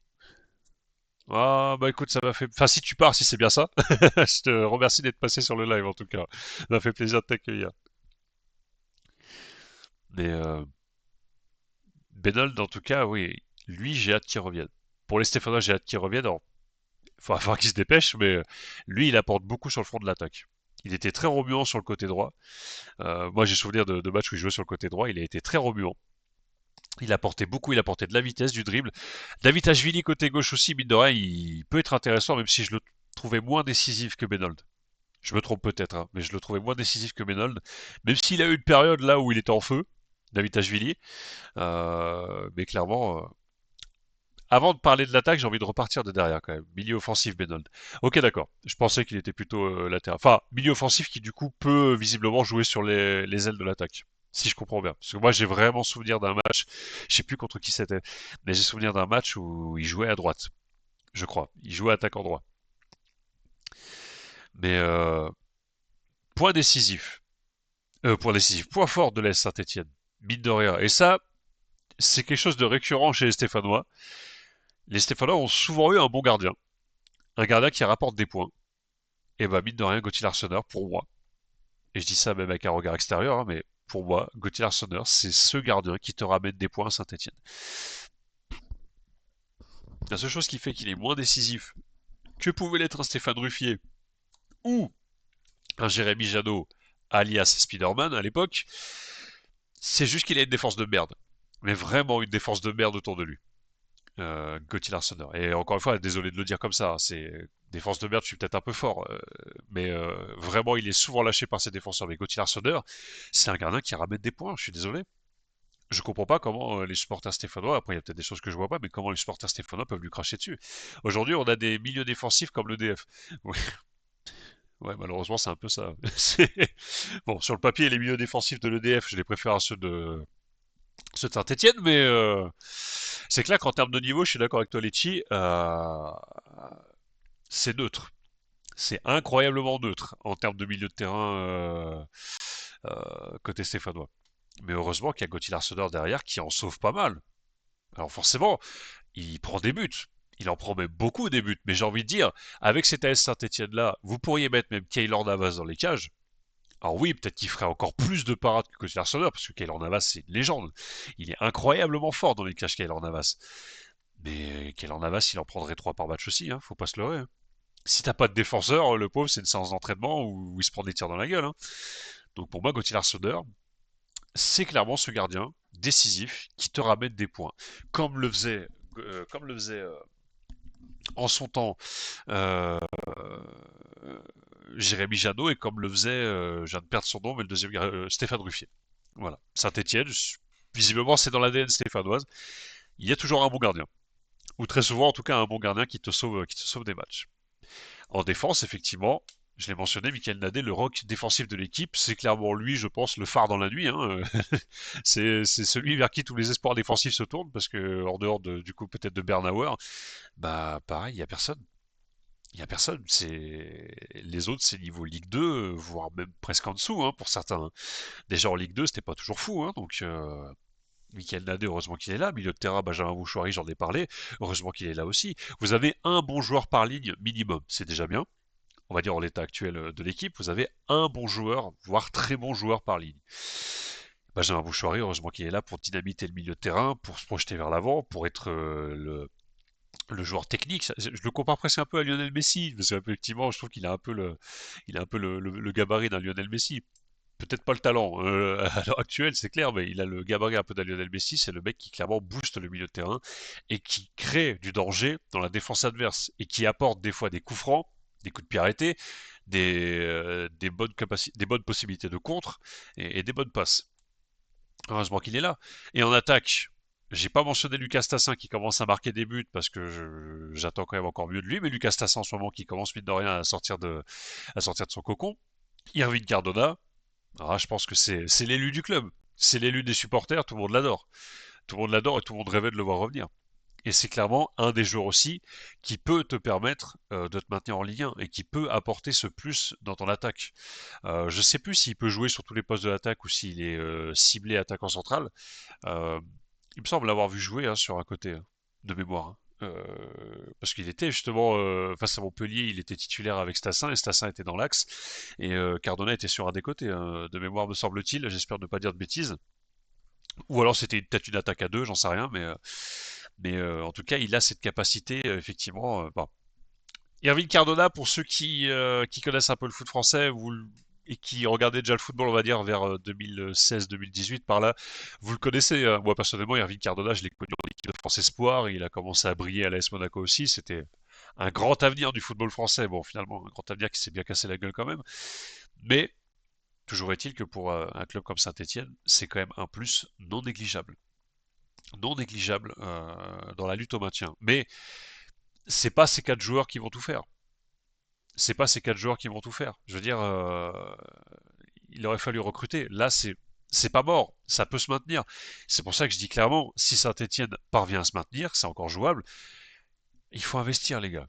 Ah, bah écoute, ça m'a fait. Enfin, si tu pars, si c'est bien ça. Je te remercie d'être passé sur le live, en tout cas. Ça m'a fait plaisir de t'accueillir. Mais Benold, en tout cas, oui, lui, j'ai hâte qu'il revienne. Pour les Stéphanois, j'ai hâte qu'il revienne. Alors, il va falloir qu'il se dépêche, mais lui, il apporte beaucoup sur le front de l'attaque. Il était très remuant sur le côté droit. Moi, j'ai souvenir de matchs où il jouait sur le côté droit. Il a été très remuant. Il apportait beaucoup, il apportait de la vitesse, du dribble. David côté gauche aussi, mine de rien, il peut être intéressant, même si je le trouvais moins décisif que Benold. Je me trompe peut-être, hein, mais je le trouvais moins décisif que Benold. Même s'il a eu une période là où il était en feu, David. Mais clairement, avant de parler de l'attaque, j'ai envie de repartir de derrière quand même. Milieu offensif, Benold. Ok, d'accord. Je pensais qu'il était plutôt latéral. Enfin, milieu offensif qui du coup peut visiblement jouer sur les ailes de l'attaque. Si je comprends bien. Parce que moi j'ai vraiment souvenir d'un match, je sais plus contre qui c'était, mais j'ai souvenir d'un match où il jouait à droite, je crois. Il jouait attaquant droit. Mais point décisif, point fort de l'AS Saint-Etienne, mine de rien. Et ça, c'est quelque chose de récurrent chez les Stéphanois. Les Stéphanois ont souvent eu un bon gardien. Un gardien qui rapporte des points. Et bah, mine de rien, Gauthier Larsonneur, pour moi, et je dis ça même avec un regard extérieur, hein, mais pour moi, Gauthier Larsonneur, c'est ce gardien qui te ramène des points à Saint-Etienne. La seule chose qui fait qu'il est moins décisif que pouvait l'être un Stéphane Ruffier ou un Jérémy Jadot, alias Spider-Man à l'époque, c'est juste qu'il a une défense de merde. Mais vraiment une défense de merde autour de lui. Gauthier Larsonneur. Et encore une fois, désolé de le dire comme ça, c'est défense de merde, je suis peut-être un peu fort, mais vraiment, il est souvent lâché par ses défenseurs. Mais Gauthier Larsonneur, c'est un gardien qui ramène des points, je suis désolé. Je comprends pas comment les supporters stéphanois, après il y a peut-être des choses que je vois pas, mais comment les supporters stéphanois peuvent lui cracher dessus. Aujourd'hui, on a des milieux défensifs comme le DF. Oui, ouais, malheureusement, c'est un peu ça. Bon, sur le papier, les milieux défensifs de l'EDF, je les préfère à ceux de Saint-Etienne, mais c'est clair qu'en termes de niveau, je suis d'accord avec toi, Lecce, c'est neutre. C'est incroyablement neutre en termes de milieu de terrain côté stéphanois. Mais heureusement qu'il y a Gauthier Arseneur derrière qui en sauve pas mal. Alors forcément, il prend des buts. Il en prend même beaucoup des buts. Mais j'ai envie de dire, avec cet AS Saint-Etienne-là, vous pourriez mettre même Keylor Navas dans les cages. Alors oui, peut-être qu'il ferait encore plus de parades que Gauthier Arseneur, parce que Keylor Navas, c'est une légende. Il est incroyablement fort dans les cages, Keylor Navas. Mais Keylor Navas, il en prendrait 3 par match aussi, hein, faut pas se leurrer, hein. Si t'as pas de défenseur, le pauvre, c'est une séance d'entraînement où il se prend des tirs dans la gueule, hein. Donc pour moi, Gauthier Larsonneur, c'est clairement ce gardien décisif qui te ramène des points. Comme le faisait en son temps euh, Jérémy Janot et comme le faisait, je viens de perdre son nom, mais le deuxième Stéphane Ruffier. Voilà. Saint-Etienne, visiblement c'est dans l'ADN stéphanoise. Il y a toujours un bon gardien. Ou très souvent en tout cas un bon gardien qui te sauve des matchs. En défense, effectivement, je l'ai mentionné, Michael Nadé, le rock défensif de l'équipe, c'est clairement lui, je pense, le phare dans la nuit, hein. C'est celui vers qui tous les espoirs défensifs se tournent, parce que du coup peut-être de Bernauer, bah pareil, il y a personne. Il y a personne. Les autres, c'est niveau Ligue 2, voire même presque en dessous, hein, pour certains, hein. Déjà en Ligue 2, c'était pas toujours fou, hein, donc Michael Nadé, heureusement qu'il est là. Milieu de terrain, Benjamin Bouchouari, j'en ai parlé. Heureusement qu'il est là aussi. Vous avez un bon joueur par ligne minimum, c'est déjà bien. On va dire en l'état actuel de l'équipe, vous avez un bon joueur, voire très bon joueur par ligne. Benjamin Bouchouari, heureusement qu'il est là pour dynamiter le milieu de terrain, pour se projeter vers l'avant, pour être le joueur technique. Je le compare presque un peu à Lionel Messi, parce qu'effectivement, je trouve qu'il a un peu le gabarit d'un Lionel Messi. Peut-être pas le talent à l'heure actuelle, c'est clair, mais il a le gabarit un peu d'un Lionel Messi. C'est le mec qui clairement booste le milieu de terrain et qui crée du danger dans la défense adverse et qui apporte des fois des coups francs, des coups de pied arrêtés, des bonnes possibilités de contre et des bonnes passes. Heureusement qu'il est là. Et en attaque, j'ai pas mentionné Lucas Tassin qui commence à marquer des buts parce que j'attends quand même encore mieux de lui, mais Lucas Tassin en ce moment qui commence mine de rien à sortir de son cocon. Irving Cardona, je pense que c'est l'élu du club. C'est l'élu des supporters, tout le monde l'adore. Tout le monde l'adore et tout le monde rêvait de le voir revenir. Et c'est clairement un des joueurs aussi qui peut te permettre de te maintenir en Ligue 1 et qui peut apporter ce plus dans ton attaque. Je sais plus s'il peut jouer sur tous les postes de l'attaque ou s'il est ciblé attaquant central. Euh, il me semble l'avoir vu jouer hein, sur un côté de mémoire, hein. Parce qu'il était justement face à Montpellier, il était titulaire avec Stassin et Stassin était dans l'axe et Cardona était sur un des côtés hein, de mémoire me semble-t-il. J'espère ne pas dire de bêtises. Ou alors c'était peut-être une attaque à deux, j'en sais rien, mais en tout cas il a cette capacité effectivement. Bon. Irving Cardona, pour ceux qui connaissent un peu le foot français et qui regardaient déjà le football, on va dire, vers 2016-2018 par là, vous le connaissez. Moi, personnellement, Irving Cardona, je l'ai connu en équipe de France Espoir. Il a commencé à briller à l'AS Monaco aussi. C'était un grand avenir du football français. Bon, finalement, un grand avenir qui s'est bien cassé la gueule quand même. Mais toujours est-il que pour un club comme Saint-Etienne, c'est quand même un plus non négligeable. Non négligeable dans la lutte au maintien. Mais c'est pas ces quatre joueurs qui vont tout faire. C'est pas ces quatre joueurs qui vont tout faire. Je veux dire, il aurait fallu recruter. Là, c'est pas mort, ça peut se maintenir. C'est pour ça que je dis clairement, si Saint-Etienne parvient à se maintenir, c'est encore jouable. Il faut investir, les gars.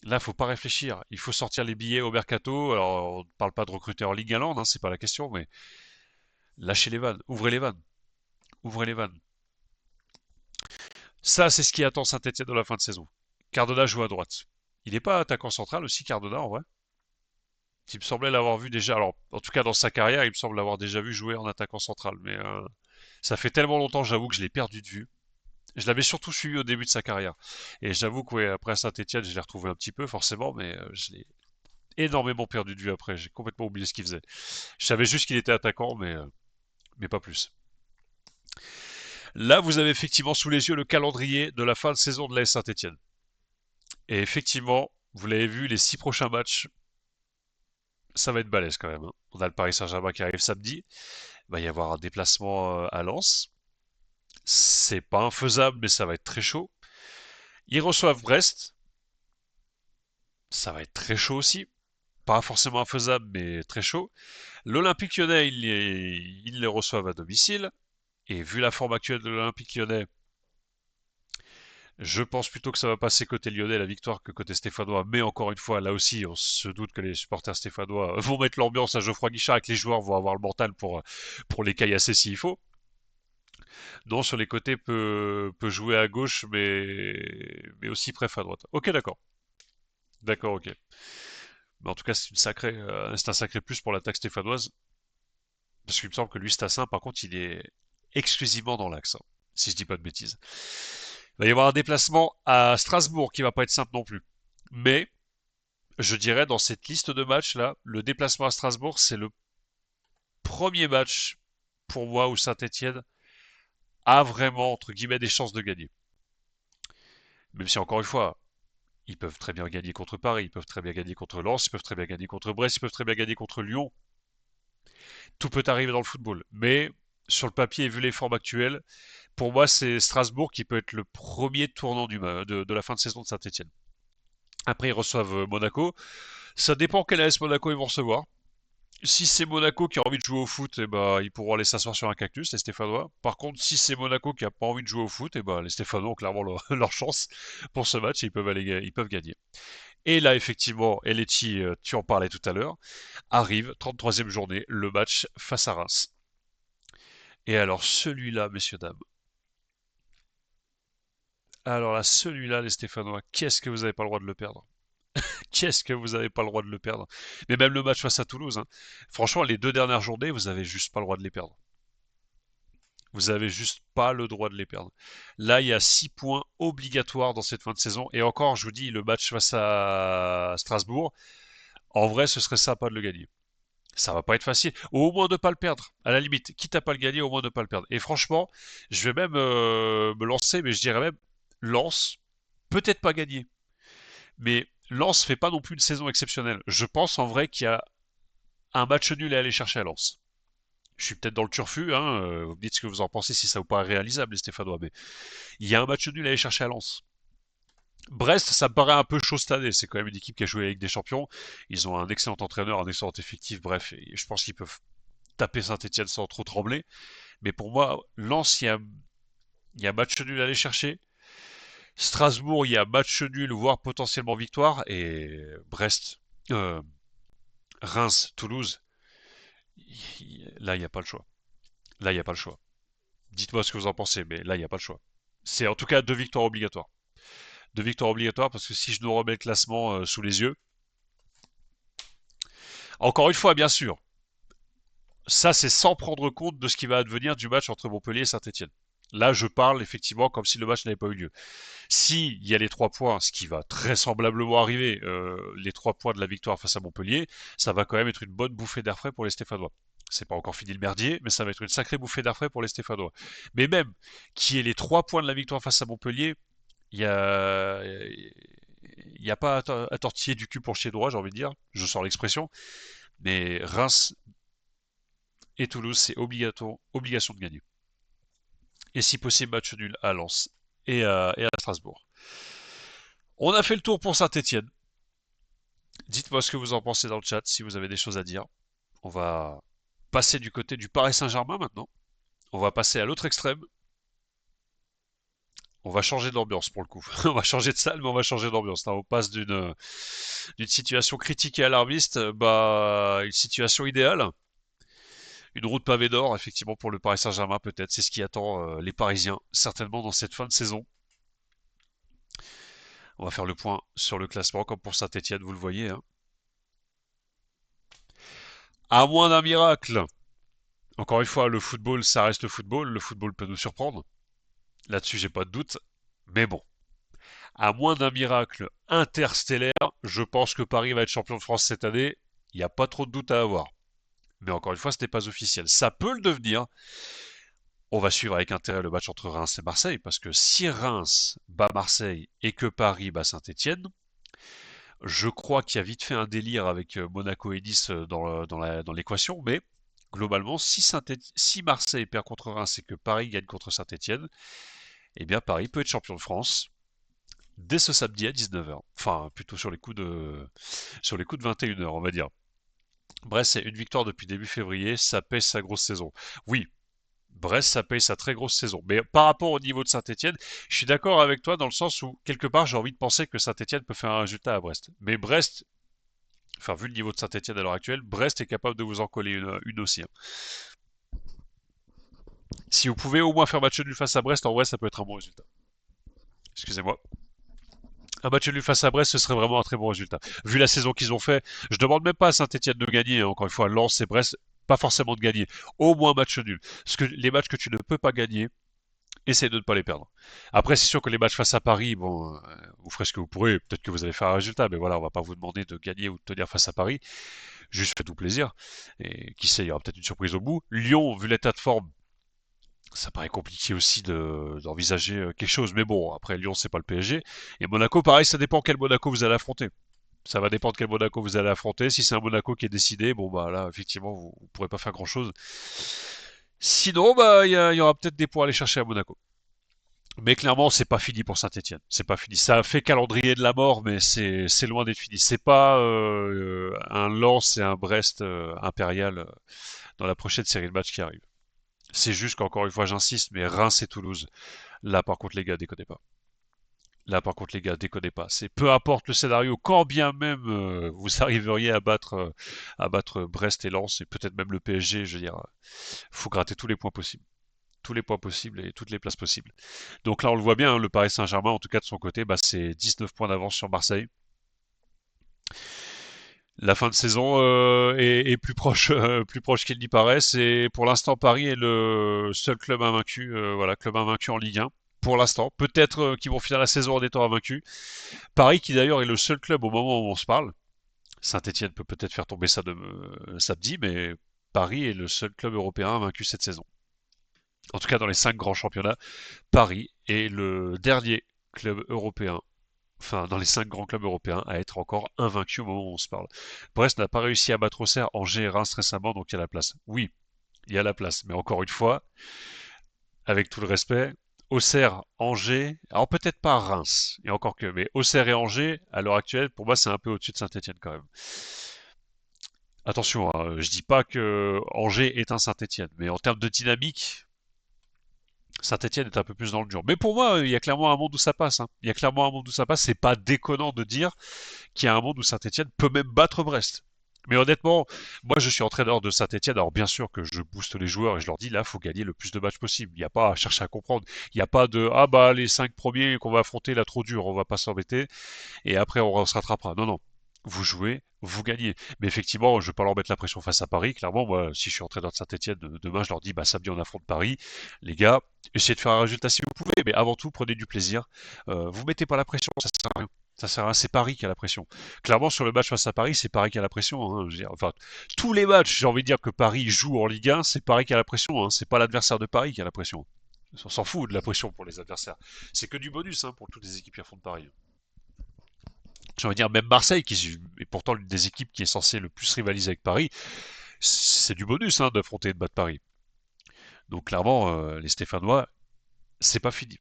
Là, faut pas réfléchir. Il faut sortir les billets au mercato. Alors, on ne parle pas de recruter en Ligue 1, hein, c'est pas la question, mais lâchez les vannes, ouvrez les vannes, ouvrez les vannes. Ça, c'est ce qui attend Saint-Etienne dans la fin de saison. Cardona joue à droite. Il n'est pas attaquant central aussi, Cardona, en vrai. Il me semblait l'avoir vu déjà, alors en tout cas dans sa carrière, il me semble l'avoir déjà vu jouer en attaquant central, mais ça fait tellement longtemps, j'avoue que je l'ai perdu de vue. Je l'avais surtout suivi au début de sa carrière. Et j'avoue que ouais, après Saint-Etienne, je l'ai retrouvé un petit peu, forcément, mais je l'ai énormément perdu de vue après. J'ai complètement oublié ce qu'il faisait. Je savais juste qu'il était attaquant, mais pas plus. Là, vous avez effectivement sous les yeux le calendrier de la fin de saison de l'AS Saint-Etienne. Et effectivement, vous l'avez vu, les 6 prochains matchs, ça va être balèze quand même, hein. On a le Paris Saint-Germain qui arrive samedi. Il va y avoir un déplacement à Lens. C'est pas infaisable, mais ça va être très chaud. Ils reçoivent Brest. Ça va être très chaud aussi. Pas forcément infaisable, mais très chaud. L'Olympique Lyonnais, ils les reçoivent à domicile. Et vu la forme actuelle de l'Olympique Lyonnais, je pense plutôt que ça va passer côté lyonnais la victoire que côté stéphanois. Mais encore une fois, là aussi, on se doute que les supporters stéphanois vont mettre l'ambiance à Geoffroy Guichard et que les joueurs vont avoir le mental pour les caillasser s'il faut. Non, sur les côtés peut jouer à gauche, mais aussi préf à droite. Ok, d'accord. D'accord, ok. Mais en tout cas, c'est un sacré plus pour l'attaque stéphanoise. Parce qu'il me semble que lui, Stassin, par contre, il est exclusivement dans l'axe, hein, si je dis pas de bêtises. Il va y avoir un déplacement à Strasbourg qui va pas être simple non plus. Mais, je dirais, dans cette liste de matchs là, le déplacement à Strasbourg, c'est le premier match pour moi où Saint-Etienne a vraiment, entre guillemets, des chances de gagner. Même si encore une fois, ils peuvent très bien gagner contre Paris, ils peuvent très bien gagner contre Lens, ils peuvent très bien gagner contre Brest, ils peuvent très bien gagner contre Lyon. Tout peut arriver dans le football. Mais sur le papier et vu les formes actuelles, pour moi, c'est Strasbourg qui peut être le premier tournant de la fin de saison de Saint-Etienne. Après, ils reçoivent Monaco. Ça dépend quel AS Monaco ils vont recevoir. Si c'est Monaco qui a envie de jouer au foot, eh ben, ils pourront aller s'asseoir sur un cactus, les Stéphanois. Par contre, si c'est Monaco qui a pas envie de jouer au foot, eh ben, les Stéphanois ont clairement leur chance pour ce match et ils peuvent gagner. Et là, effectivement, Elechi, tu en parlais tout à l'heure, arrive, 33e journée, le match face à Reims. Et alors celui-là, messieurs, dames, alors là, celui-là, les Stéphanois, qu'est-ce que vous n'avez pas le droit de le perdre? Qu'est-ce que vous n'avez pas le droit de le perdre? Mais même le match face à Toulouse, hein. Franchement, les 2 dernières journées, vous avez juste pas le droit de les perdre. Vous avez juste pas le droit de les perdre. Là, il y a 6 points obligatoires dans cette fin de saison. Et encore, je vous dis, le match face à Strasbourg, en vrai, ce serait sympa de le gagner. Ça va pas être facile. Ou au moins de pas le perdre. À la limite, quitte à pas le gagner, au moins de pas le perdre. Et franchement, je vais même me lancer, mais je dirais même Lens, peut-être pas gagner. Mais Lens fait pas non plus une saison exceptionnelle. Je pense en vrai qu'il y a un match nul à aller chercher à Lens. Je suis peut-être dans le turfu, hein, vous me dites ce que vous en pensez si ça vous paraît réalisable, les Stéphanois, mais il y a un match nul à aller chercher à Lens. Brest, ça me paraît un peu chaud cette année. C'est quand même une équipe qui a joué avec des champions. Ils ont un excellent entraîneur, un excellent effectif. Bref, et je pense qu'ils peuvent taper Saint-Etienne sans trop trembler. Mais pour moi, Lens, il y a match nul à aller chercher. Strasbourg, il y a match nul, voire potentiellement victoire. Et Brest, euh, Reims, Toulouse, là, il n'y a pas le choix. Là, il n'y a pas le choix. Dites-moi ce que vous en pensez, mais là, il n'y a pas le choix. C'est en tout cas 2 victoires obligatoires. 2 victoires obligatoires parce que si je nous remets le classement sous les yeux, encore une fois, bien sûr, ça c'est sans prendre compte de ce qui va advenir du match entre Montpellier et Saint-Etienne. Là, je parle effectivement comme si le match n'avait pas eu lieu. Si il y a les 3 points, ce qui va très semblablement arriver, les 3 points de la victoire face à Montpellier, ça va quand même être une bonne bouffée d'air frais pour les Stéphanois. C'est pas encore fini le merdier, mais ça va être une sacrée bouffée d'air frais pour les Stéphanois. Mais même qui ait les 3 points de la victoire face à Montpellier, il y a pas à tortiller du cul pour chier droit, j'ai envie de dire. Je sors l'expression. Mais Reims et Toulouse, c'est obligation de gagner. Et si possible, match nul à Lens et à Strasbourg. On a fait le tour pour Saint-Etienne. Dites-moi ce que vous en pensez dans le chat, si vous avez des choses à dire. On va passer du côté du Paris Saint-Germain maintenant. On va passer à l'autre extrême. On va changer d'ambiance pour le coup. On va changer de salle, mais on va changer d'ambiance. Là, on passe d'une situation critique et alarmiste, à une situation idéale. Une route pavée d'or, effectivement, pour le Paris Saint-Germain, peut-être. C'est ce qui attend les Parisiens, certainement dans cette fin de saison. On va faire le point sur le classement, comme pour Saint-Etienne, vous le voyez, hein. À moins d'un miracle. Encore une fois, le football, ça reste le football. Le football peut nous surprendre. Là-dessus, j'ai pas de doute. Mais bon, à moins d'un miracle interstellaire, je pense que Paris va être champion de France cette année. Il n'y a pas trop de doute à avoir. Mais encore une fois, ce n'est pas officiel. Ça peut le devenir. On va suivre avec intérêt le match entre Reims et Marseille, parce que si Reims bat Marseille et que Paris bat Saint-Etienne, je crois qu'il y a vite fait un délire avec Monaco et Nice dans l'équation, mais globalement, si Marseille perd contre Reims et que Paris gagne contre Saint-Etienne, eh bien Paris peut être champion de France dès ce samedi à 19h. Enfin, plutôt sur les coups de 21h, on va dire. Brest, c'est une victoire depuis début février, ça pèse sa grosse saison. Oui, Brest, ça paye sa très grosse saison. Mais par rapport au niveau de Saint-Etienne, je suis d'accord avec toi dans le sens où, quelque part, j'ai envie de penser que Saint-Etienne peut faire un résultat à Brest. Mais Brest, enfin, vu le niveau de Saint-Etienne à l'heure actuelle, Brest est capable de vous en coller une aussi, hein. Si vous pouvez au moins faire match nul face à Brest, en vrai, ça peut être un bon résultat. Excusez-moi. Un match nul face à Brest, ce serait vraiment un très bon résultat. Vu la saison qu'ils ont fait, je demande même pas à Saint-Etienne de gagner, hein. Encore une fois, Lens et Brest, pas forcément de gagner. Au moins match nul. Parce que les matchs que tu ne peux pas gagner, essayez de ne pas les perdre. Après, c'est sûr que les matchs face à Paris, bon, vous ferez ce que vous pourrez. Peut-être que vous allez faire un résultat, mais voilà, on va pas vous demander de gagner ou de tenir face à Paris. Juste faites-vous plaisir. Et qui sait, il y aura peut-être une surprise au bout. Lyon, vu l'état de forme, ça paraît compliqué aussi d'envisager quelque chose. Mais bon, après, Lyon, c'est pas le PSG. Et Monaco, pareil, ça dépend quel Monaco vous allez affronter. Ça va dépendre quel Monaco vous allez affronter. Si c'est un Monaco qui est décidé, bon, bah là, effectivement, vous pourrez pas faire grand-chose. Sinon, bah, il y aura peut-être des points à aller chercher à Monaco. Mais clairement, c'est pas fini pour Saint-Etienne. C'est pas fini. Ça a fait calendrier de la mort, mais c'est loin d'être fini. C'est pas un Lens et un Brest impérial dans la prochaine série de matchs qui arrive. C'est juste qu'encore une fois, j'insiste, mais Reims et Toulouse, là par contre, les gars, déconnez pas. Là, par contre, les gars, déconnez pas. C'est peu importe le scénario, quand bien même vous arriveriez à battre Brest et Lens et peut-être même le PSG, je veux dire, faut gratter tous les points possibles. Tous les points possibles et toutes les places possibles. Donc là, on le voit bien, hein, le Paris Saint-Germain, en tout cas de son côté, bah, c'est 19 points d'avance sur Marseille. La fin de saison est plus proche qu'il n'y paraît. C'est pour l'instant Paris est le seul club invaincu, voilà, club invaincu en Ligue 1. Pour l'instant, peut-être qu'ils vont finir la saison en étant invaincus. Paris, qui d'ailleurs est le seul club au moment où on se parle. Saint-Etienne peut peut-être faire tomber ça de samedi, mais Paris est le seul club européen invaincu cette saison. En tout cas, dans les 5 grands championnats, Paris est le dernier club européen, enfin dans les 5 grands clubs européens, à être encore invaincu au moment où on se parle. Brest n'a pas réussi à battre Auxerre, Angers et Reims récemment, donc il y a la place. Oui, il y a la place, mais encore une fois, avec tout le respect, Auxerre, Angers, alors peut-être pas Reims, et encore que, mais Auxerre et Angers, à l'heure actuelle, pour moi, c'est un peu au-dessus de Saint-Etienne quand même. Attention, hein, je dis pas que Angers est un Saint-Etienne, mais en termes de dynamique, Saint-Etienne est un peu plus dans le dur. Mais pour moi, il y a clairement un monde où ça passe, hein. Il y a clairement un monde où ça passe. C'est pas déconnant de dire qu'il y a un monde où Saint-Etienne peut même battre Brest. Mais honnêtement, moi je suis entraîneur de Saint-Etienne, alors bien sûr que je booste les joueurs et je leur dis là, faut gagner le plus de matchs possible. Il n'y a pas à chercher à comprendre. Il n'y a pas de ah bah les 5 premiers qu'on va affronter là trop dur, on va pas s'embêter et après on se rattrapera. Non, non. Vous jouez, vous gagnez. Mais effectivement, je ne vais pas leur mettre la pression face à Paris. Clairement, moi, si je suis entraîneur de Saint-Etienne, demain, je leur dis, bah, samedi, on affronte Paris. Les gars, essayez de faire un résultat si vous pouvez, mais avant tout, prenez du plaisir. Vous mettez pas la pression, ça sert à rien. Ça sert à rien, c'est Paris qui a la pression. Clairement, sur le match face à Paris, c'est Paris qui a la pression, hein. Je veux dire, enfin, tous les matchs, j'ai envie de dire que Paris joue en Ligue 1, c'est Paris qui a la pression, hein. C'est pas l'adversaire de Paris qui a la pression. On s'en fout de la pression pour les adversaires. C'est que du bonus, hein, pour toutes les équipes qui affrontent Paris. J'ai envie de dire, même Marseille, qui est pourtant l'une des équipes qui est censée le plus rivaliser avec Paris, c'est du bonus, hein, d'affronter et de battre Paris. Donc clairement, les Stéphanois, c'est pas fini.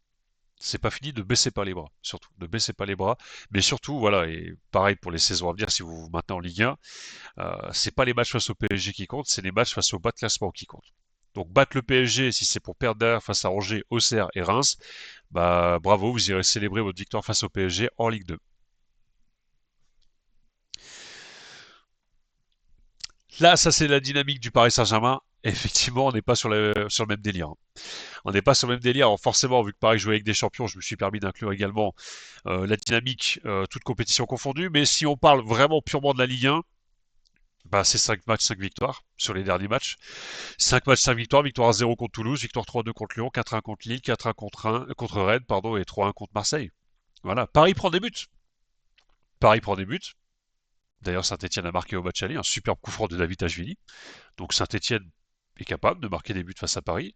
C'est pas fini, ne baissez pas les bras, surtout. Ne baissez pas les bras. Mais surtout, voilà, et pareil pour les saisons à venir, si vous vous maintenez en Ligue 1, c'est pas les matchs face au PSG qui comptent, c'est les matchs face au bas de classement qui comptent. Donc battre le PSG, si c'est pour perdre derrière face à Angers, Auxerre et Reims, bah bravo, vous irez célébrer votre victoire face au PSG en Ligue 2. Là, ça c'est la dynamique du Paris Saint-Germain. Effectivement, on n'est pas sur le même délire, hein. On n'est pas sur le même délire. Alors forcément, vu que Paris jouait avec des champions, je me suis permis d'inclure également la dynamique, toute compétition confondue. Mais si on parle vraiment purement de la Ligue 1, bah, c'est 5 matchs, 5 victoires sur les derniers matchs. 5 matchs, 5 victoires. Victoire 1-0 contre Toulouse, victoire 3-2 contre Lyon, 4-1 contre Lille, 4-1 contre Rennes, pardon, et 3-1 contre Marseille. Voilà. Paris prend des buts. Paris prend des buts. D'ailleurs, Saint-Etienne a marqué au match aller un superbe coup franc de David Ashvili. Donc Saint-Etienne est capable de marquer des buts face à Paris.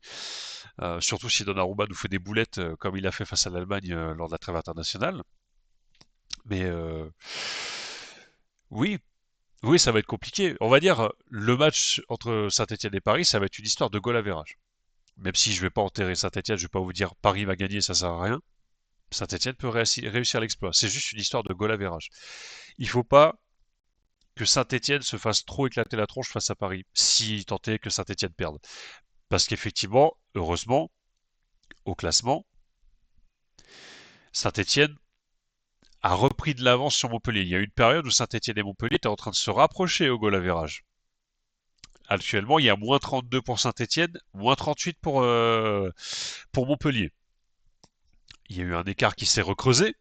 Surtout si Donnarumma nous fait des boulettes comme il a fait face à l'Allemagne lors de la trêve internationale. Mais oui, oui, ça va être compliqué. On va dire le match entre Saint-Etienne et Paris, ça va être une histoire de goal average. Même si je vais pas enterrer Saint-Etienne, je vais pas vous dire Paris va gagner, ça sert à rien. Saint-Etienne peut réussir l'exploit. C'est juste une histoire de goal average. Il faut pas que Saint-Etienne se fasse trop éclater la tronche face à Paris, si tant est que Saint-Etienne perde. Parce qu'effectivement, heureusement, au classement, Saint-Etienne a repris de l'avance sur Montpellier. Il y a eu une période où Saint-Etienne et Montpellier étaient en train de se rapprocher au goal average. Actuellement, il y a moins 32 pour Saint-Etienne, moins 38 pour Montpellier. Il y a eu un écart qui s'est recreusé.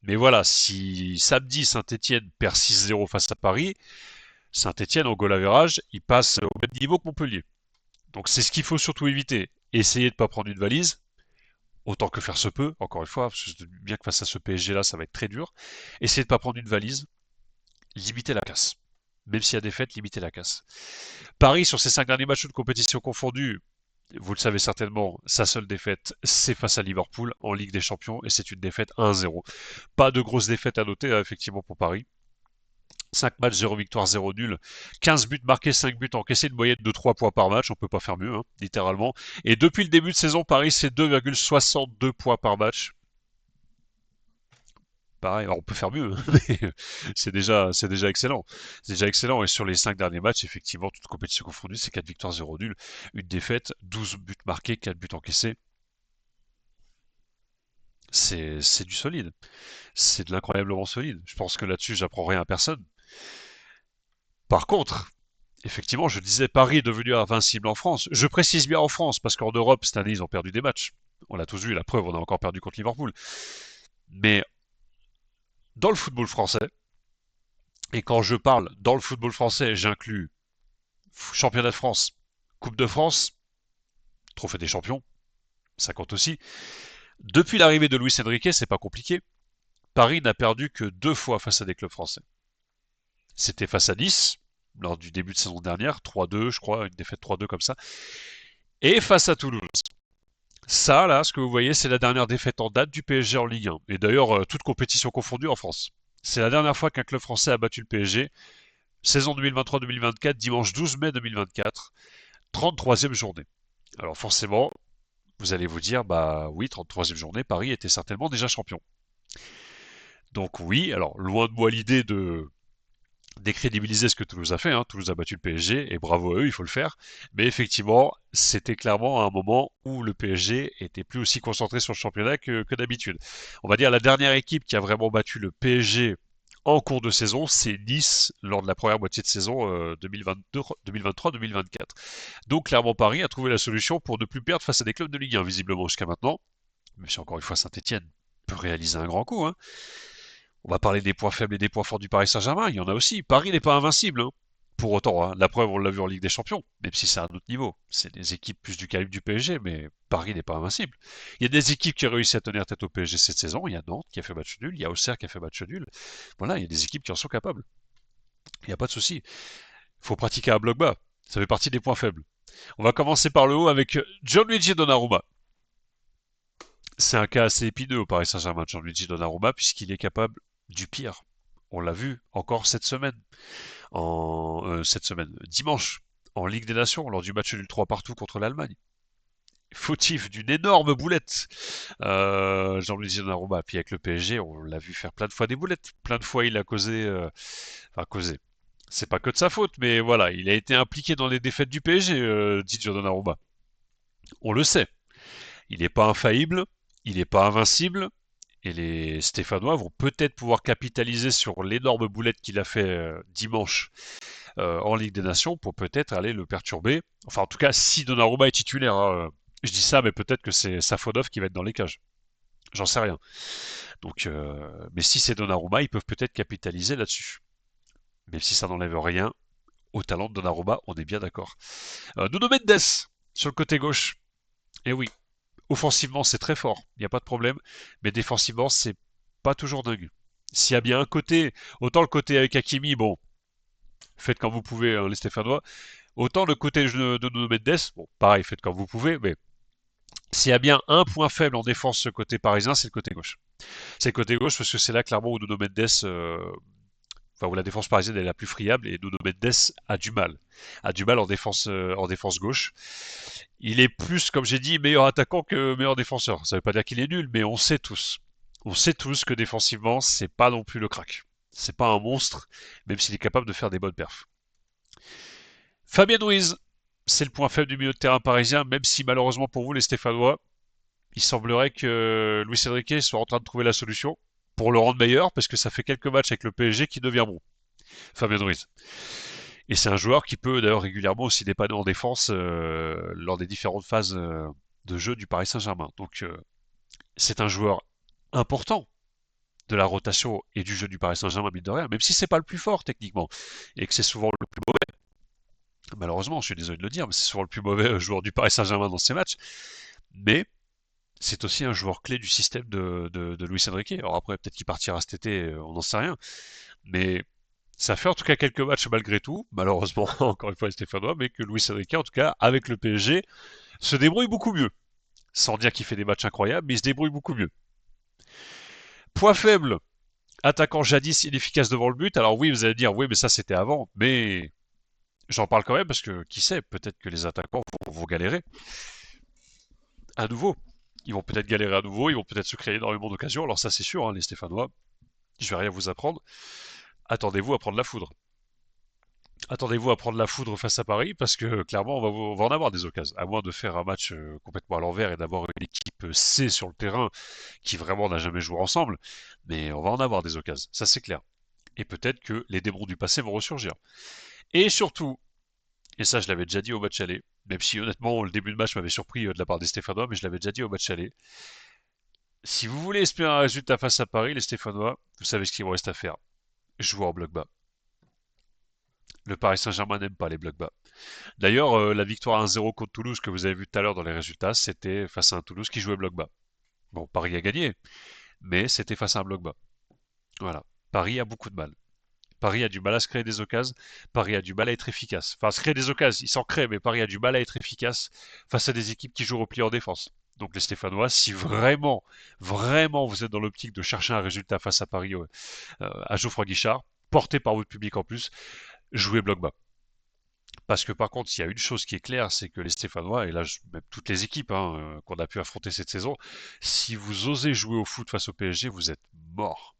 Mais voilà, si samedi Saint-Etienne perd 6-0 face à Paris, Saint-Etienne au goal average, il passe au même niveau que Montpellier. Donc c'est ce qu'il faut surtout éviter. Essayer de ne pas prendre une valise, autant que faire se peut, encore une fois, parce que je sais bien que face à ce PSG là, ça va être très dur. Essayez de ne pas prendre une valise, limiter la casse. Même s'il y a des fêtes, limiter la casse. Paris, sur ses 5 derniers matchs de compétition confondus, vous le savez certainement, sa seule défaite, c'est face à Liverpool en Ligue des Champions, et c'est une défaite 1-0. Pas de grosse défaite à noter, hein, effectivement, pour Paris. 5 matchs, 0 victoire, 0 nul. 15 buts marqués, 5 buts encaissés, une moyenne de 3 points par match. On peut pas faire mieux, hein, littéralement. Et depuis le début de saison, Paris, c'est 2,62 points par match. Pareil, alors on peut faire mieux, hein, mais c'est déjà excellent. C'est déjà excellent. Et sur les 5 derniers matchs, effectivement, toute compétition confondue, c'est 4 victoires, 0 nul. Une défaite, 12 buts marqués, 4 buts encaissés. C'est du solide. C'est de l'incroyablement solide. Je pense que là-dessus, j'apprends rien à personne. Par contre, effectivement, je disais Paris est devenu invincible en France. Je précise bien en France, parce qu'en Europe, cette année, ils ont perdu des matchs. On l'a tous vu, la preuve, on a encore perdu contre Liverpool. Mais dans le football français, et quand je parle dans le football français, j'inclus championnat de France, Coupe de France, trophée des champions, ça compte aussi. Depuis l'arrivée de Luis Enrique, c'est pas compliqué. Paris n'a perdu que 2 fois face à des clubs français. C'était face à Nice, lors du début de saison dernière, 3-2, je crois, une défaite 3-2 comme ça, et face à Toulouse. Ça, là, ce que vous voyez, c'est la dernière défaite en date du PSG en Ligue 1. Et d'ailleurs, toute compétition confondue en France. C'est la dernière fois qu'un club français a battu le PSG. Saison 2023-2024, dimanche 12 mai 2024, 33e journée. Alors forcément, vous allez vous dire, bah oui, 33e journée, Paris était certainement déjà champion. Donc oui, alors loin de moi l'idée de décrédibiliser ce que Toulouse a fait, hein. Toulouse a battu le PSG et bravo à eux, il faut le faire. Mais effectivement, c'était clairement un moment où le PSG était plus aussi concentré sur le championnat que d'habitude. On va dire la dernière équipe qui a vraiment battu le PSG en cours de saison, c'est Nice lors de la première moitié de saison 2023-2024. Donc clairement Paris a trouvé la solution pour ne plus perdre face à des clubs de Ligue 1 visiblement jusqu'à maintenant. Même si encore une fois Saint-Etienne peut réaliser un grand coup, hein. On va parler des points faibles et des points forts du Paris Saint-Germain, il y en a aussi. Paris n'est pas invincible, hein. Pour autant, hein. La preuve, on l'a vu en Ligue des Champions, même si c'est à un autre niveau. C'est des équipes plus du calibre du PSG, mais Paris n'est pas invincible. Il y a des équipes qui ont réussi à tenir tête au PSG cette saison. Il y a Nantes qui a fait match nul, il y a Auxerre qui a fait match nul. Voilà, il y a des équipes qui en sont capables. Il n'y a pas de souci. Il faut pratiquer un bloc bas. Ça fait partie des points faibles. On va commencer par le haut avec Gianluigi Donnarumma. C'est un cas assez épineux au Paris Saint-Germain, Gianluigi Donnarumma, puisqu'il est capable du pire. On l'a vu encore cette semaine, dimanche, en Ligue des Nations, lors du match nul 3 partout contre l'Allemagne. Fautif d'une énorme boulette, Jean-Louis Donnarumma. Puis avec le PSG, on l'a vu faire plein de fois des boulettes. Plein de fois, il a causé, enfin causé. C'est pas que de sa faute, mais voilà, il a été impliqué dans les défaites du PSG, Didier Donnarumma. On le sait. Il n'est pas infaillible, il n'est pas invincible, et les Stéphanois vont peut-être pouvoir capitaliser sur l'énorme boulette qu'il a fait dimanche en Ligue des Nations pour peut-être aller le perturber. Enfin, en tout cas, si Donnarumma est titulaire, hein, je dis ça, mais peut-être que c'est Safonov qui va être dans les cages. J'en sais rien. Donc, mais si c'est Donnarumma, ils peuvent peut-être capitaliser là-dessus. Même si ça n'enlève rien au talent de Donnarumma, on est bien d'accord. Nuno Mendes sur le côté gauche. Et oui, offensivement, c'est très fort, il n'y a pas de problème. Mais défensivement, c'est pas toujours dingue. S'il y a bien un côté, autant le côté avec Hakimi, bon, faites quand vous pouvez, hein, les Stéphanois. Autant le côté de Nuno Mendes, bon, pareil, faites quand vous pouvez, mais s'il y a bien un point faible en défense ce côté parisien, c'est le côté gauche. C'est le côté gauche parce que c'est là clairement où Nuno Mendes, enfin où la défense parisienne est la plus friable et Nuno Mendes a du mal en défense gauche. Il est plus, comme j'ai dit, meilleur attaquant que meilleur défenseur. Ça veut pas dire qu'il est nul, mais on sait tous que défensivement, c'est pas non plus le crack. C'est pas un monstre, même s'il est capable de faire des bonnes perfs. Fabien Ruiz, c'est le point faible du milieu de terrain parisien, même si malheureusement pour vous les Stéphanois, il semblerait que Luis Enrique soit en train de trouver la solution pour le rendre meilleur, parce que ça fait quelques matchs avec le PSG qui devient bon, Fabien Ruiz. Et c'est un joueur qui peut d'ailleurs régulièrement aussi dépanner en défense lors des différentes phases de jeu du Paris Saint-Germain. Donc c'est un joueur important de la rotation et du jeu du Paris Saint-Germain, mine de rien, même si c'est pas le plus fort techniquement, et que c'est souvent le plus mauvais. Malheureusement, je suis désolé de le dire, mais c'est souvent le plus mauvais joueur du Paris Saint-Germain dans ces matchs. Mais c'est aussi un joueur clé du système de Luis Enrique. Alors après, peut-être qu'il partira cet été, on n'en sait rien. Mais ça fait en tout cas quelques matchs malgré tout, malheureusement, encore une fois les Stéphanois, mais que Luis Enrique, en tout cas, avec le PSG, se débrouille beaucoup mieux. Sans dire qu'il fait des matchs incroyables, mais il se débrouille beaucoup mieux. Point faible, attaquant jadis inefficace devant le but. Alors oui, vous allez dire, oui, mais ça c'était avant, mais j'en parle quand même parce que, qui sait, peut-être que les attaquants vont galérer à nouveau. Ils vont peut-être galérer à nouveau, ils vont peut-être se créer énormément d'occasions. Alors ça c'est sûr, hein, les Stéphanois, je vais rien vous apprendre. Attendez-vous à prendre la foudre. Attendez-vous à prendre la foudre face à Paris parce que clairement on va en avoir des occasions. À moins de faire un match complètement à l'envers et d'avoir une équipe C sur le terrain qui vraiment n'a jamais joué ensemble, mais on va en avoir des occasions, ça c'est clair. Et peut-être que les démons du passé vont ressurgir. Et surtout, et ça je l'avais déjà dit au match aller, même si honnêtement le début de match m'avait surpris de la part des Stéphanois, mais je l'avais déjà dit au match aller, si vous voulez espérer un résultat face à Paris, les Stéphanois, vous savez ce qu'il vous reste à faire. Jouer en bloc bas. Le Paris Saint-Germain n'aime pas les blocs bas. D'ailleurs, la victoire 1-0 contre Toulouse que vous avez vu tout à l'heure dans les résultats, c'était face à un Toulouse qui jouait bloc bas. Bon, Paris a gagné, mais c'était face à un bloc bas. Voilà. Paris a beaucoup de mal. Paris a du mal à se créer des occasions. Paris a du mal à être efficace. Enfin, se créer des occasions, il s'en crée, mais Paris a du mal à être efficace face à des équipes qui jouent repli en défense. Donc les Stéphanois, si vraiment, vraiment vous êtes dans l'optique de chercher un résultat face à Paris à Geoffroy Guichard, porté par votre public en plus, jouez bloc bas. Parce que par contre, il y a une chose qui est claire, c'est que les Stéphanois, et là même toutes les équipes qu'on a pu affronter cette saison, si vous osez jouer au foot face au PSG, vous êtes mort.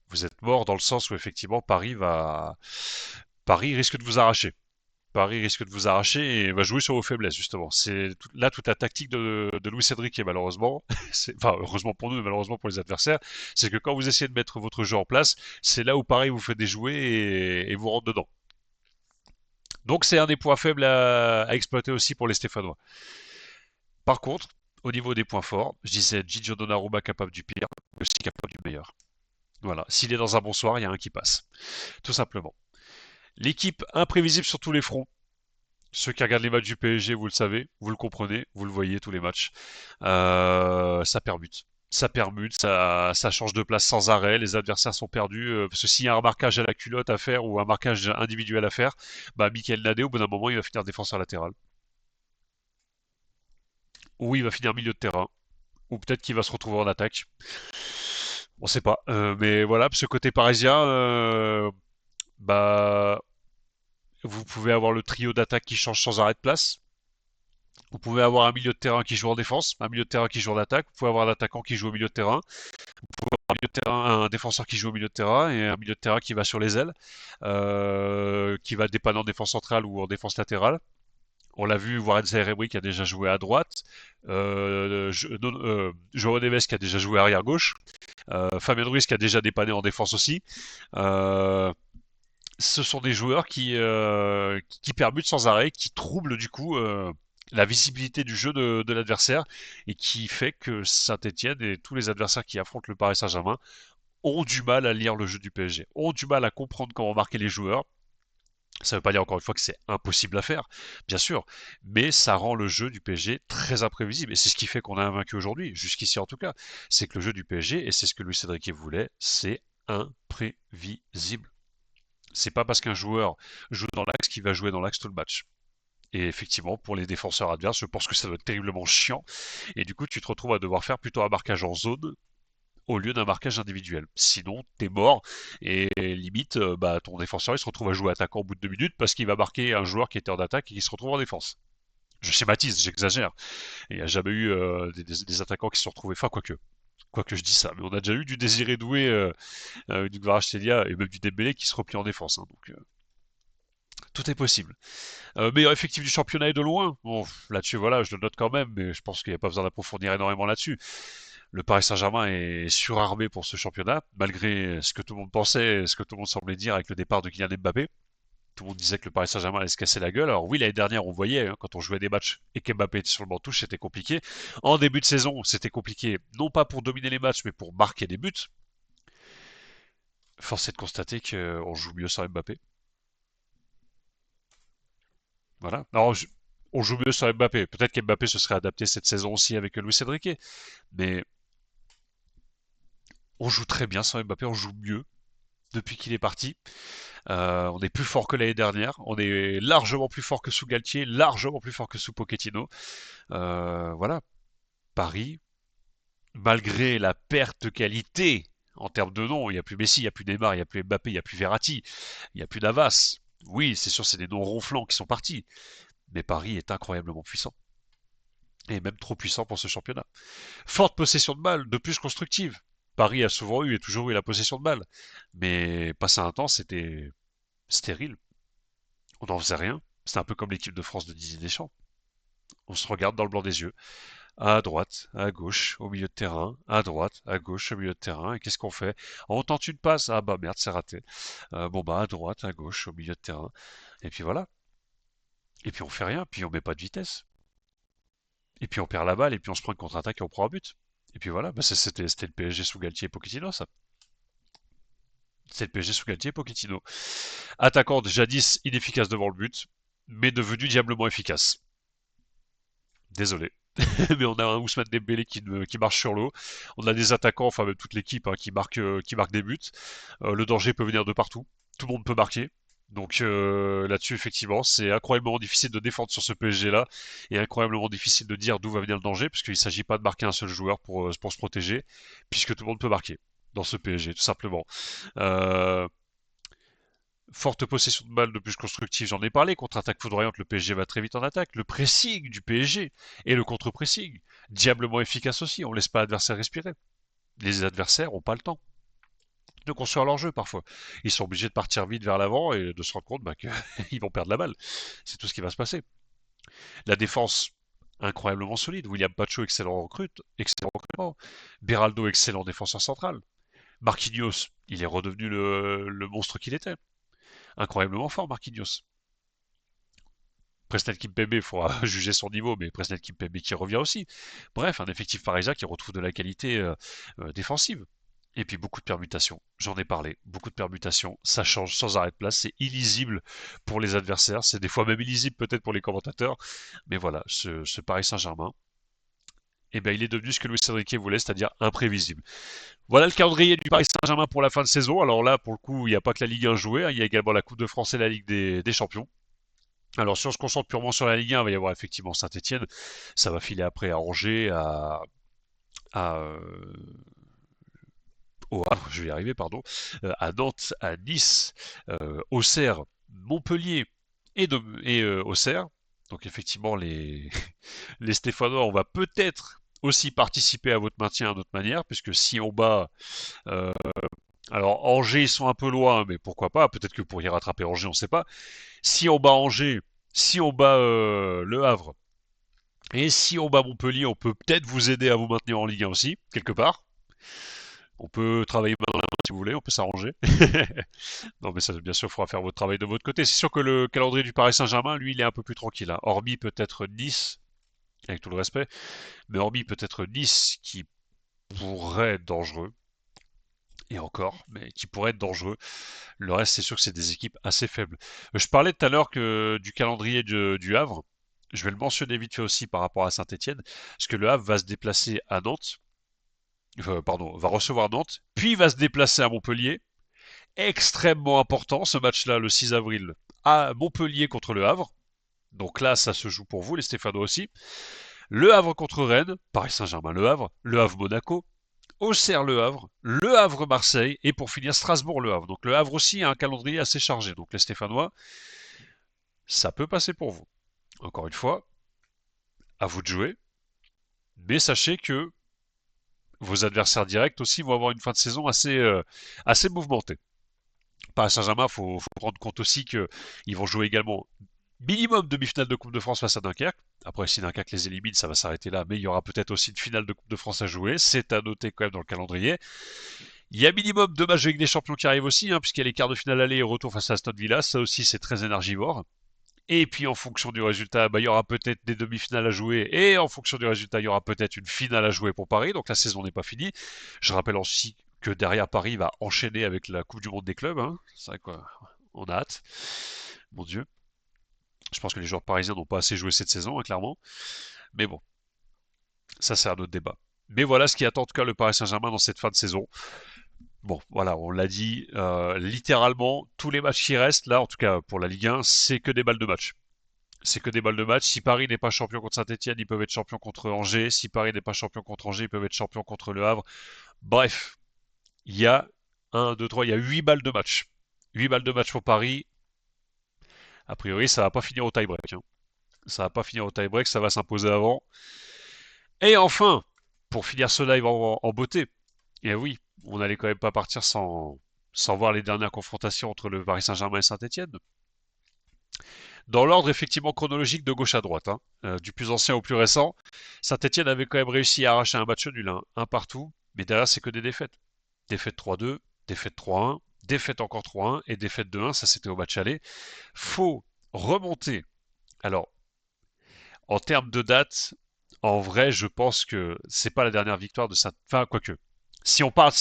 Vous êtes mort dans le sens où effectivement Paris risque de vous arracher. Paris risque de vous arracher et va jouer sur vos faiblesses justement. C'est là toute la tactique de Luis Enrique malheureusement, enfin heureusement pour nous, mais malheureusement pour les adversaires, c'est que quand vous essayez de mettre votre jeu en place, c'est là où Paris vous fait déjouer et vous rentre dedans. Donc c'est un des points faibles à exploiter aussi pour les Stéphanois. Par contre, au niveau des points forts, je disais Gigio Donnarumma capable du pire, mais aussi capable du meilleur. Voilà, s'il est dans un bon soir, il y a un qui passe, tout simplement. L'équipe imprévisible sur tous les fronts. Ceux qui regardent les matchs du PSG, vous le savez, vous le comprenez, vous le voyez tous les matchs. Ça permute. Ça permute, ça change de place sans arrêt, les adversaires sont perdus. Parce que s'il y a un marquage à la culotte à faire ou un marquage individuel à faire, bah Michael Nadé, au bout d'un moment, il va finir défenseur latéral. Ou il va finir milieu de terrain. Ou peut-être qu'il va se retrouver en attaque. On sait pas. Mais voilà, ce côté parisien, bah, vous pouvez avoir le trio d'attaque qui change sans arrêt de place. Vous pouvez avoir un milieu de terrain qui joue en défense, un milieu de terrain qui joue en attaque. Vous pouvez avoir un attaquant qui joue au milieu de terrain. Un milieu de terrain, un défenseur qui joue au milieu de terrain et un milieu de terrain qui va sur les ailes, qui va dépanner en défense centrale ou en défense latérale. On l'a vu, Warren Zaïre-Emery qui a déjà joué à droite, João Neves qui a déjà joué arrière gauche, Fabien Ruiz qui a déjà dépanné en défense aussi. Euh, Ce sont des joueurs qui permutent sans arrêt, qui troublent du coup la visibilité du jeu de l'adversaire et qui fait que Saint-Etienne et tous les adversaires qui affrontent le Paris Saint-Germain ont du mal à lire le jeu du PSG, ont du mal à comprendre comment marquer les joueurs. Ça ne veut pas dire encore une fois que c'est impossible à faire, bien sûr, mais ça rend le jeu du PSG très imprévisible. Et c'est ce qui fait qu'on a vaincu aujourd'hui, jusqu'ici en tout cas. C'est que le jeu du PSG, et c'est ce que Luis Enrique voulait, c'est imprévisible. C'est pas parce qu'un joueur joue dans l'axe qu'il va jouer dans l'axe tout le match. Et effectivement, pour les défenseurs adverses, je pense que ça doit être terriblement chiant. Et du coup, tu te retrouves à devoir faire plutôt un marquage en zone au lieu d'un marquage individuel. Sinon, t'es mort et limite, bah, ton défenseur il se retrouve à jouer attaquant au bout de 2 minutes parce qu'il va marquer un joueur qui était en attaque et qui se retrouve en défense. Je schématise, j'exagère. Il n'y a jamais eu des attaquants qui se sont retrouvés. Enfin, quoique je dis ça, mais on a déjà eu du Désiré Doué, du Kvaratskhelia et même du Dembélé qui se replie en défense. Donc, tout est possible. Meilleur effectif du championnat et de loin. Bon, là-dessus, voilà, je le note quand même, mais je pense qu'il n'y a pas besoin d'approfondir énormément là-dessus. Le Paris Saint-Germain est surarmé pour ce championnat, malgré ce que tout le monde pensait, ce que tout le monde semblait dire avec le départ de Kylian Mbappé. Tout le monde disait que le Paris Saint-Germain allait se casser la gueule. Alors oui, l'année dernière, on voyait, quand on jouait des matchs et qu'Mbappé était sur le banc de touche, c'était compliqué. En début de saison, c'était compliqué, non pas pour dominer les matchs, mais pour marquer des buts. Force est de constater qu'on joue mieux sans Mbappé. Voilà. Alors, on joue mieux sans Mbappé. Peut-être qu'Mbappé se serait adapté cette saison aussi avec Luis Enrique, mais on joue très bien sans Mbappé, on joue mieux depuis qu'il est parti. On est plus fort que l'année dernière. On est largement plus fort que sous Galtier, largement plus fort que sous Pochettino. Voilà. Paris, malgré la perte de qualité en termes de noms, il n'y a plus Messi, il n'y a plus Neymar, il n'y a plus Mbappé, il n'y a plus Verratti, il n'y a plus Navas. Oui, c'est sûr, c'est des noms ronflants qui sont partis. Mais Paris est incroyablement puissant. Et même trop puissant pour ce championnat. Forte possession de balle, de plus constructive. Paris a souvent eu et toujours eu la possession de balle. Mais passé un temps, c'était stérile. On n'en faisait rien. C'est un peu comme l'équipe de France de Didier Deschamps. On se regarde dans le blanc des yeux. À droite, à gauche, au milieu de terrain, à droite, à gauche, au milieu de terrain. Et qu'est-ce qu'on fait? On tente une passe. Ah bah merde, c'est raté. Bon bah à droite, à gauche, au milieu de terrain. Et puis voilà. Et puis on fait rien, puis on met pas de vitesse. Et puis on perd la balle, et puis on se prend une contre-attaque et on prend un but. Et puis voilà, bah c'était le PSG sous Galtier et Pochettino, ça. C'est le PSG sous Galtier et Pochettino. Attaquant jadis inefficace devant le but, mais devenu diablement efficace. Désolé. Mais on a un Ousmane Dembélé qui marche sur l'eau. On a des attaquants, enfin même toute l'équipe, hein, qui marque des buts. Le danger peut venir de partout. Tout le monde peut marquer. Donc là-dessus, effectivement, c'est incroyablement difficile de défendre sur ce PSG-là et incroyablement difficile de dire d'où va venir le danger, parce qu'il ne s'agit pas de marquer un seul joueur pour se protéger, puisque tout le monde peut marquer dans ce PSG, tout simplement. Euh, Forte possession de balle de plus constructive, j'en ai parlé. Contre-attaque foudroyante, le PSG va très vite en attaque. Le pressing du PSG et le contre-pressing, diablement efficace aussi. On ne laisse pas l'adversaire respirer. Les adversaires n'ont pas le temps de construire leur jeu parfois. Ils sont obligés de partir vite vers l'avant et de se rendre compte qu'ils vont perdre la balle. C'est tout ce qui va se passer. La défense, incroyablement solide. William Pacho, excellent recrutement. Beraldo, excellent défenseur central. Marquinhos, il est redevenu le monstre qu'il était. Incroyablement fort, Marquinhos. Presnel Kimpembe, il faudra juger son niveau, mais Presnel Kimpembe qui revient aussi. Bref, un effectif parisien qui retrouve de la qualité défensive. Et puis beaucoup de permutations, j'en ai parlé, beaucoup de permutations, ça change sans arrêt de place, c'est illisible pour les adversaires, c'est des fois même illisible peut-être pour les commentateurs, mais voilà, ce Paris Saint-Germain, eh ben, il est devenu ce que Luis Enrique voulait, c'est-à-dire imprévisible. Voilà le calendrier du Paris Saint-Germain pour la fin de saison, alors là, pour le coup, il n'y a pas que la Ligue 1 jouée, hein, il y a également la Coupe de France et la Ligue des Champions. Alors, si on se concentre purement sur la Ligue 1, il va y avoir effectivement Saint-Etienne. Ça va filer après à Angers, à, au Havre, je vais y arriver, pardon, à Nantes, à Nice, Auxerre, Montpellier et Auxerre. Donc, effectivement, les Stéphanois, on va peut-être aussi participer à votre maintien à notre manière, puisque si on bat euh, alors Angers, ils sont un peu loin, mais pourquoi pas? Peut-être que vous pourriez rattraper Angers, on ne sait pas. Si on bat Angers, si on bat Le Havre, et si on bat Montpellier, on peut peut-être vous aider à vous maintenir en Ligue 1 aussi, quelque part. On peut travailler main dans la main si vous voulez, on peut s'arranger. Non, mais ça, bien sûr, il faudra faire votre travail de votre côté. C'est sûr que le calendrier du Paris Saint-Germain, lui, il est un peu plus tranquille, hein. Hormis peut-être Nice, avec tout le respect, mais hormis peut-être Nice qui pourrait être dangereux, et encore, mais qui pourrait être dangereux. Le reste, c'est sûr que c'est des équipes assez faibles. Je parlais tout à l'heure du calendrier du Havre. Je vais le mentionner vite fait aussi par rapport à Saint-Etienne, parce que le Havre va se déplacer à Nantes, pardon, va recevoir Nantes, puis va se déplacer à Montpellier. Extrêmement important ce match-là, le 6 avril, à Montpellier contre le Havre. Donc là, ça se joue pour vous, les Stéphanois aussi. Le Havre contre Rennes, Paris Saint-Germain Le Havre, Le Havre Monaco, Auxerre Le Havre, Le Havre Marseille et pour finir Strasbourg Le Havre. Donc le Havre aussi a un calendrier assez chargé. Donc les Stéphanois, ça peut passer pour vous. Encore une fois, à vous de jouer, mais sachez que vos adversaires directs aussi vont avoir une fin de saison assez mouvementée. Paris Saint-Germain, faut prendre compte aussi qu'ils vont jouer également minimum demi-finale de Coupe de France face à Dunkerque. Après, si Dunkerque les élimine, ça va s'arrêter là, mais il y aura peut-être aussi une finale de Coupe de France à jouer. C'est à noter quand même dans le calendrier. Il y a minimum deux matchs de Ligue des Champions qui arrivent aussi, hein, puisqu'il y a les quarts de finale aller et retour face à Aston Villa. Ça aussi, c'est très énergivore. Et puis en fonction du résultat, bah, il y aura peut-être des demi-finales à jouer. Et en fonction du résultat, il y aura peut-être une finale à jouer pour Paris. Donc la saison n'est pas finie. Je rappelle aussi que derrière Paris va enchaîner avec la Coupe du Monde des clubs, hein. C'est vrai quoi, on a hâte. Mon Dieu. Je pense que les joueurs parisiens n'ont pas assez joué cette saison, hein, clairement. Mais bon, ça c'est un autre débat. Mais voilà ce qui attend en tout cas le Paris Saint-Germain dans cette fin de saison. Bon, voilà, on l'a dit, littéralement, tous les matchs qui restent, là, en tout cas pour la Ligue 1, c'est que des balles de match. C'est que des balles de match. Si Paris n'est pas champion contre Saint-Etienne, ils peuvent être champions contre Angers. Si Paris n'est pas champion contre Angers, ils peuvent être champions contre Le Havre. Bref, il y a 1, 2, 3, il y a 8 balles de match. 8 balles de match pour Paris. A priori, ça va pas finir au tie-break, hein. Ça va pas finir au tie-break, ça va s'imposer avant. Et enfin, pour finir ce live en beauté, et oui, on n'allait quand même pas partir sans voir les dernières confrontations entre le Paris Saint-Germain et Saint-Etienne. Dans l'ordre effectivement chronologique de gauche à droite, hein, du plus ancien au plus récent, Saint-Etienne avait quand même réussi à arracher un match nul, hein, un partout, mais derrière c'est que des défaites. Défaite 3-2, défaite 3-1, défaite encore 3-1 et défaite 2-1, ça c'était au match aller. Faut remonter. Alors, en termes de date, en vrai, je pense que c'est pas la dernière victoire de Saint... Enfin, quoique. Si on parle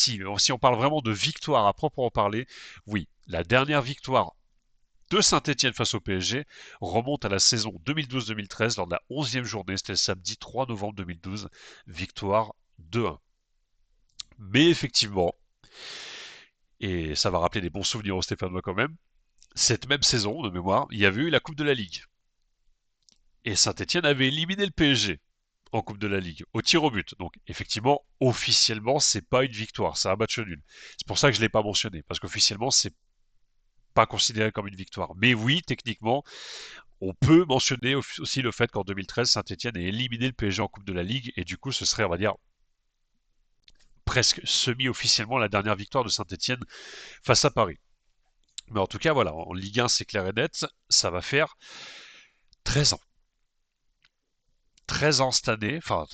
vraiment de victoire à proprement parler, oui, la dernière victoire de Saint-Etienne face au PSG remonte à la saison 2012-2013 lors de la 11e journée, c'était le samedi 3 novembre 2012, victoire 2-1. Mais effectivement, et ça va rappeler des bons souvenirs aux Stéphanois quand même, cette même saison, de mémoire, il y avait eu la Coupe de la Ligue. Et Saint-Etienne avait éliminé le PSG en Coupe de la Ligue, au tir au but. Donc effectivement, officiellement, c'est pas une victoire, c'est un match nul. C'est pour ça que je l'ai pas mentionné, parce qu'officiellement, c'est pas considéré comme une victoire. Mais oui, techniquement, on peut mentionner aussi le fait qu'en 2013, Saint-Etienne ait éliminé le PSG en Coupe de la Ligue, et du coup, ce serait, on va dire, presque semi-officiellement la dernière victoire de Saint-Etienne face à Paris. Mais en tout cas, voilà, en Ligue 1, c'est clair et net, ça va faire 13 ans. 13 ans cette année, enfin,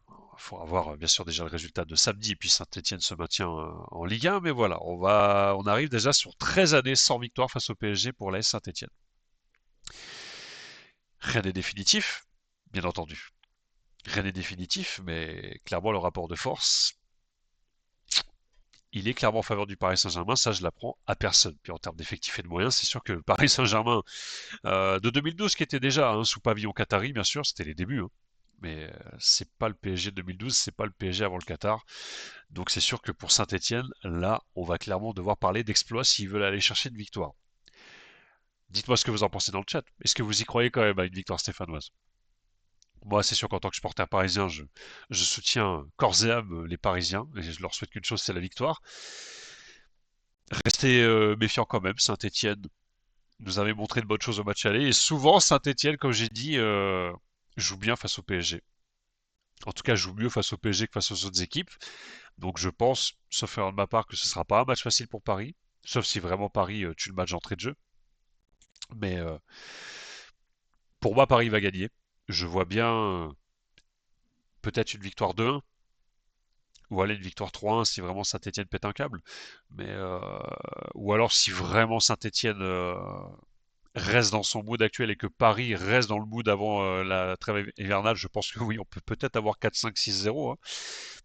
il faut avoir bien sûr déjà le résultat de samedi, et puis Saint-Etienne se maintient en Ligue 1, mais voilà, on arrive déjà sur 13 années sans victoire face au PSG pour l'AS Saint-Etienne. Rien n'est définitif, bien entendu. Rien n'est définitif, mais clairement le rapport de force, il est clairement en faveur du Paris Saint-Germain, ça je l'apprends à personne. Puis en termes d'effectifs et de moyens, c'est sûr que le Paris Saint-Germain de 2012, qui était déjà sous pavillon qatari, bien sûr, c'était les débuts, hein. Mais c'est pas le PSG de 2012, c'est pas le PSG avant le Qatar. Donc c'est sûr que pour Saint-Etienne, là, on va clairement devoir parler d'exploit s'ils veulent aller chercher une victoire. Dites-moi ce que vous en pensez dans le chat. Est-ce que vous y croyez quand même à une victoire stéphanoise? Moi, c'est sûr qu'en tant que supporter parisien, je soutiens corps et âme les Parisiens et je leur souhaite qu'une chose, c'est la victoire. Restez méfiants quand même. Saint-Etienne nous avait montré de bonnes choses au match aller et souvent Saint-Etienne, comme j'ai dit, joue bien face au PSG. En tout cas, joue mieux face au PSG que face aux autres équipes. Donc je pense, sauf erreur de ma part, que ce sera pas un match facile pour Paris. Sauf si vraiment Paris tue le match d'entrée de jeu. Mais pour moi, Paris va gagner. Je vois bien peut-être une victoire 2-1. Ou aller une victoire 3-1 si vraiment Saint-Etienne pète un câble. Mais ou alors si vraiment Saint-Etienne reste dans son mood actuel et que Paris reste dans le mood avant la trêve hivernale, je pense que oui, on peut peut-être avoir 4-5-6-0, hein.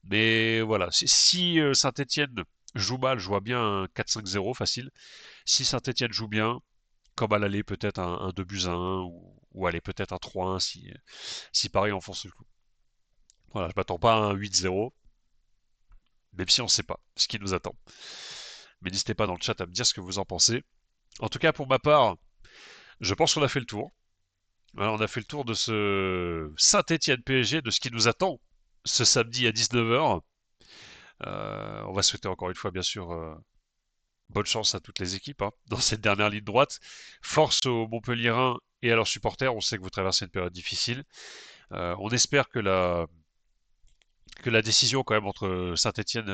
Mais voilà, si Saint-Etienne joue mal, je vois bien un 4-5-0 facile. Si Saint-Etienne joue bien, comme à l'aller, peut-être un 2-1 ou aller peut-être un 3-1 si Paris enfonce le coup. Voilà, je m'attends pas à un 8-0, même si on ne sait pas ce qui nous attend. Mais n'hésitez pas dans le chat à me dire ce que vous en pensez. En tout cas, pour ma part, je pense qu'on a fait le tour. Voilà, on a fait le tour de ce Saint-Étienne PSG, de ce qui nous attend ce samedi à 19h. On va souhaiter encore une fois, bien sûr, bonne chance à toutes les équipes hein, dans cette dernière ligne droite. Force aux Montpellierins et à leurs supporters. On sait que vous traversez une période difficile. On espère que la décision quand même entre Saint-Étienne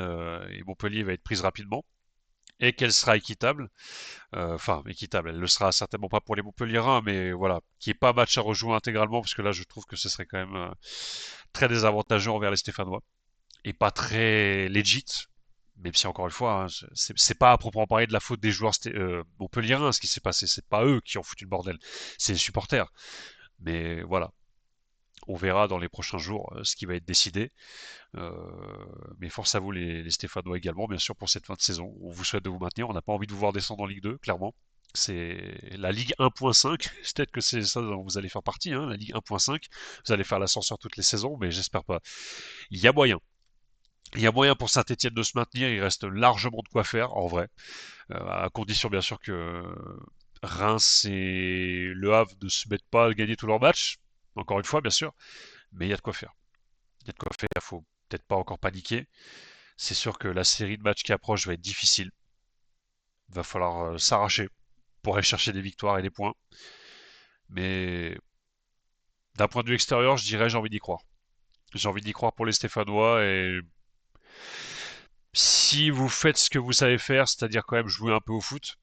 et Montpellier va être prise rapidement et qu'elle sera équitable. Enfin, équitable, elle ne le sera certainement pas pour les Montpellierins, mais voilà, qu'il n'y ait pas match à rejouer intégralement, parce que là, je trouve que ce serait quand même très désavantageux envers les Stéphanois et pas très legit. Même si encore une fois, hein, c'est pas à proprement parler de la faute des joueurs montpelliérains ce qui s'est passé, c'est pas eux qui ont foutu le bordel, c'est les supporters. Mais voilà, on verra dans les prochains jours ce qui va être décidé. Euh, mais force à vous les Stéphanois également, bien sûr, pour cette fin de saison. On vous souhaite de vous maintenir. On n'a pas envie de vous voir descendre en Ligue 2, clairement. C'est la Ligue 1.5. Peut-être que c'est ça dont vous allez faire partie, hein, la Ligue 1.5. Vous allez faire l'ascenseur toutes les saisons, mais j'espère pas. Il y a moyen. Il y a moyen pour Saint-Etienne de se maintenir. Il reste largement de quoi faire, en vrai. À condition, bien sûr, que Reims et Le Havre ne se mettent pas à gagner tous leurs matchs. Encore une fois, bien sûr. Mais il y a de quoi faire. Il y a de quoi faire. Il faut peut-être pas encore paniquer. C'est sûr que la série de matchs qui approche va être difficile. Il va falloir s'arracher pour aller chercher des victoires et des points. Mais d'un point de vue extérieur, je dirais j'ai envie d'y croire. J'ai envie d'y croire pour les Stéphanois et Si vous faites ce que vous savez faire, c'est-à-dire quand même jouer un peu au foot,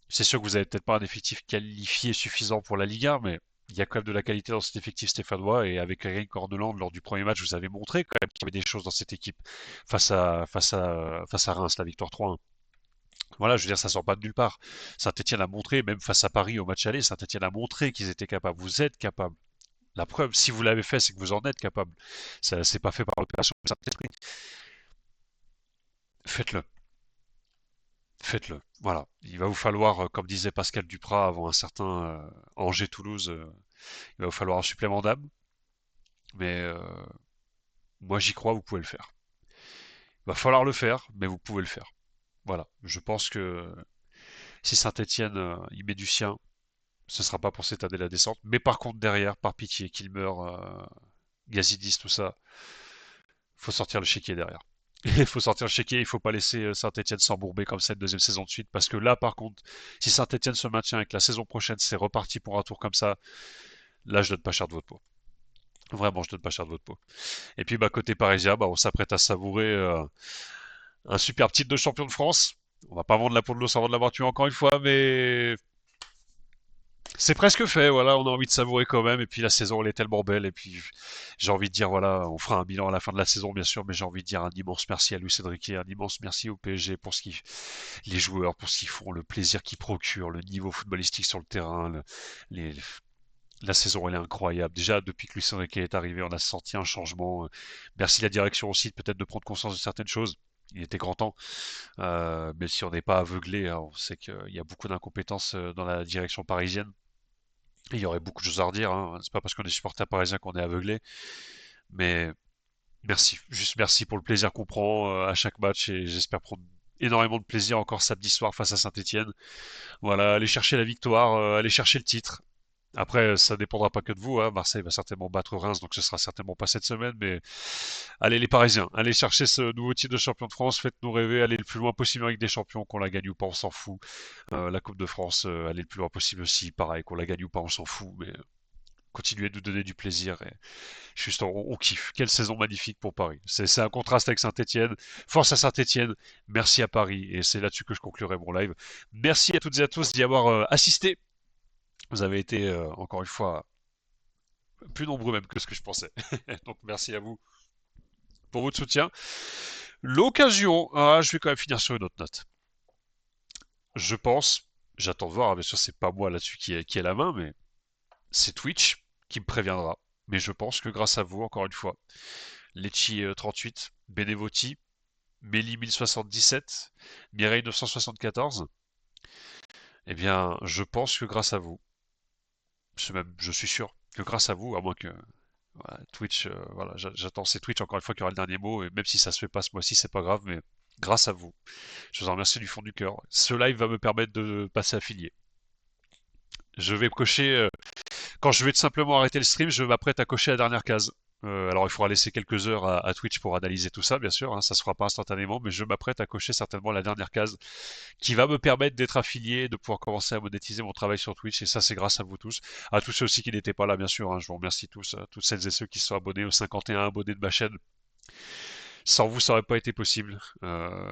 c'est sûr que vous avez peut-être pas un effectif qualifié suffisant pour la Liga, mais il y a quand même de la qualité dans cet effectif stéphanois et avec Eric Corneland lors du premier match, vous avez montré quand même qu'il y avait des choses dans cette équipe face à Reims, la victoire 3-1. Voilà, je veux dire, ça sort pas de nulle part. Saint-Etienne a montré, même face à Paris au match aller, Saint-Etienne a montré qu'ils étaient capables. Vous êtes capables. La preuve, si vous l'avez fait, c'est que vous en êtes capable. Ça, c'est pas fait par l'opération Saint-Esprit. Faites-le. Faites-le. Voilà. Il va vous falloir, comme disait Pascal Duprat avant un certain Angers-Toulouse, il va vous falloir un supplément d'âme. Mais moi, j'y crois, vous pouvez le faire. Il va falloir le faire, mais vous pouvez le faire. Voilà. Je pense que si Saint-Etienne y met du sien, ce sera pas pour cette année la descente. Mais par contre, derrière, par pitié, qu'il meure, Gazidis, tout ça, faut sortir le chéquier derrière. Il faut sortir le chéquier, il faut pas laisser Saint-Etienne s'embourber comme cette deuxième saison de suite. Parce que là, par contre, si Saint-Etienne se maintient et que la saison prochaine, c'est reparti pour un tour comme ça, là, je donne pas cher de votre peau. Vraiment, je donne pas cher de votre peau. Et puis, bah, côté parisien, bah, on s'apprête à savourer un super titre de champion de France. On va pas vendre la peau de l'os avant de l'avoir tué encore une fois, mais c'est presque fait, voilà, on a envie de savourer quand même, et puis la saison elle est tellement belle, et puis j'ai envie de dire, voilà, on fera un bilan à la fin de la saison bien sûr, mais j'ai envie de dire un immense merci à Luis Enrique, un immense merci au PSG pour ce qu'ils, les joueurs, pour ce qu'ils font, le plaisir qu'ils procurent, le niveau footballistique sur le terrain, les, la saison elle est incroyable. Déjà depuis que Luis Enrique est arrivé, on a senti un changement. Merci la direction aussi peut-être de prendre conscience de certaines choses. Il était grand temps, mais si on n'est pas aveuglé, hein, on sait qu'il y a beaucoup d'incompétences dans la direction parisienne. Il y aurait beaucoup de choses à redire, hein. C'est pas parce qu'on est supporter parisien qu'on est aveuglé, mais merci, juste merci pour le plaisir qu'on prend à chaque match et j'espère prendre énormément de plaisir encore samedi soir face à Saint-Etienne. Voilà, aller chercher la victoire, aller chercher le titre. Après, ça dépendra pas que de vous, hein. Marseille va certainement battre Reims, donc ce sera certainement pas cette semaine, mais allez les Parisiens, allez chercher ce nouveau titre de champion de France, faites-nous rêver, allez le plus loin possible avec des champions, qu'on la gagne ou pas, on s'en fout. La Coupe de France, allez le plus loin possible aussi, pareil, qu'on la gagne ou pas, on s'en fout, mais continuez de nous donner du plaisir. Et juste, on kiffe. Quelle saison magnifique pour Paris. C'est un contraste avec Saint-Etienne. Force à Saint-Etienne. Merci à Paris. Et c'est là-dessus que je conclurai mon live. Merci à toutes et à tous d'y avoir assisté. Vous avez été, encore une fois, plus nombreux même que ce que je pensais. Donc merci à vous pour votre soutien. L'occasion, je vais quand même finir sur une autre note. Je pense, j'attends de voir, bien sûr c'est pas moi là-dessus qui est la main, mais c'est Twitch qui me préviendra. Mais je pense que grâce à vous, encore une fois, Lecci 38, Benevoti, Méli 1077, Mireille 974, eh bien, je pense que grâce à vous, je suis sûr que grâce à vous, à moins que voilà, Twitch, voilà, j'attends c'est Twitch encore une fois qui aura le dernier mot, et même si ça se fait pas ce mois-ci, c'est pas grave, mais grâce à vous, je vous en remercie du fond du cœur. Ce live va me permettre de passer affilié. Je vais cocher quand je vais tout simplement arrêter le stream, je m'apprête à cocher la dernière case. Alors il faudra laisser quelques heures à Twitch pour analyser tout ça, bien sûr, hein, ça se fera pas instantanément, mais je m'apprête à cocher certainement la dernière case qui va me permettre d'être affilié, de pouvoir commencer à monétiser mon travail sur Twitch, et ça c'est grâce à vous tous. À tous ceux aussi qui n'étaient pas là, bien sûr, hein, je vous remercie tous, toutes celles et ceux qui sont abonnés aux 51 abonnés de ma chaîne. Sans vous, ça aurait pas été possible.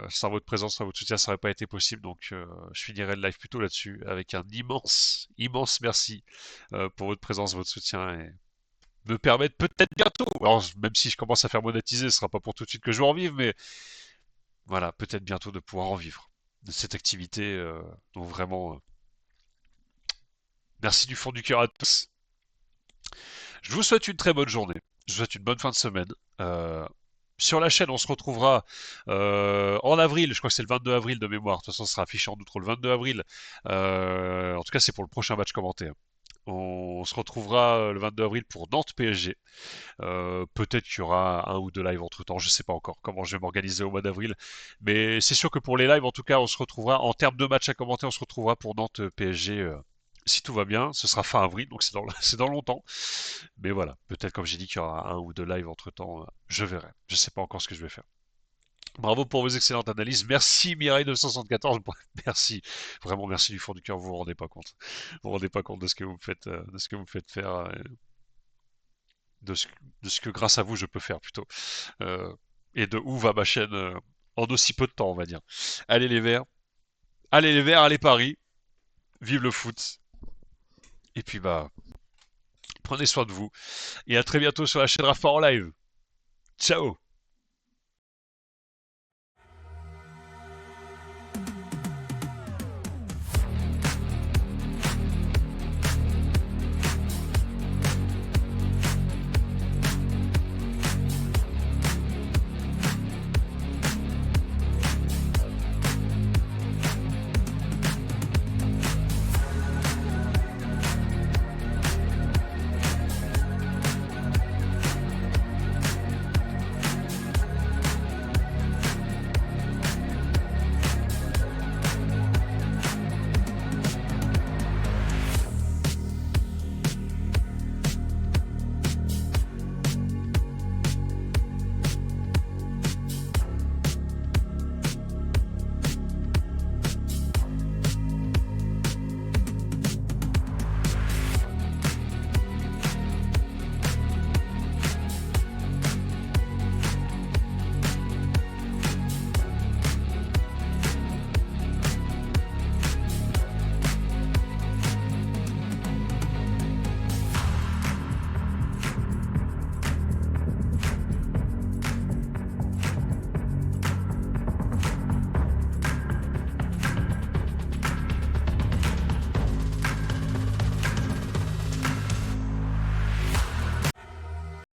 Sans votre présence, sans votre soutien, ça aurait pas été possible. Donc, je finirai le live plutôt là-dessus avec un immense, immense merci pour votre présence, votre soutien et me permettre peut-être bientôt. Alors, même si je commence à faire monétiser, ce sera pas pour tout de suite que je vais en vivre, mais voilà, peut-être bientôt de pouvoir en vivre de cette activité. Donc vraiment, merci du fond du cœur à tous. Je vous souhaite une très bonne journée. Je vous souhaite une bonne fin de semaine. Euh, Sur la chaîne, on se retrouvera en avril. Je crois que c'est le 22 avril de mémoire. De toute façon, ce sera affiché en outre le 22 avril. En tout cas, c'est pour le prochain match commenté, hein. On se retrouvera le 22 avril pour Nantes PSG. Peut-être qu'il y aura un ou deux lives entre temps. Je sais pas encore comment je vais m'organiser au mois d'avril. Mais c'est sûr que pour les lives, en tout cas, on se retrouvera en termes de matchs à commenter. On se retrouvera pour Nantes PSG. Si tout va bien, ce sera fin avril, donc c'est dans longtemps. Mais voilà, peut-être comme j'ai dit qu'il y aura un ou deux lives entre temps, je verrai. Je sais pas encore ce que je vais faire. Bravo pour vos excellentes analyses. Merci Mireille 974. Merci. Vraiment merci du fond du cœur. Vous vous rendez pas compte. Vous vous rendez pas compte de ce que vous me faites, de ce que vous me faites faire, de ce que grâce à vous je peux faire plutôt. Euh, et de où va ma chaîne en aussi peu de temps, on va dire. Allez les Verts, allez les Verts, allez Paris, vive le foot. Et puis bah, prenez soin de vous. Et à très bientôt sur la chaîne Rafa en live. Ciao!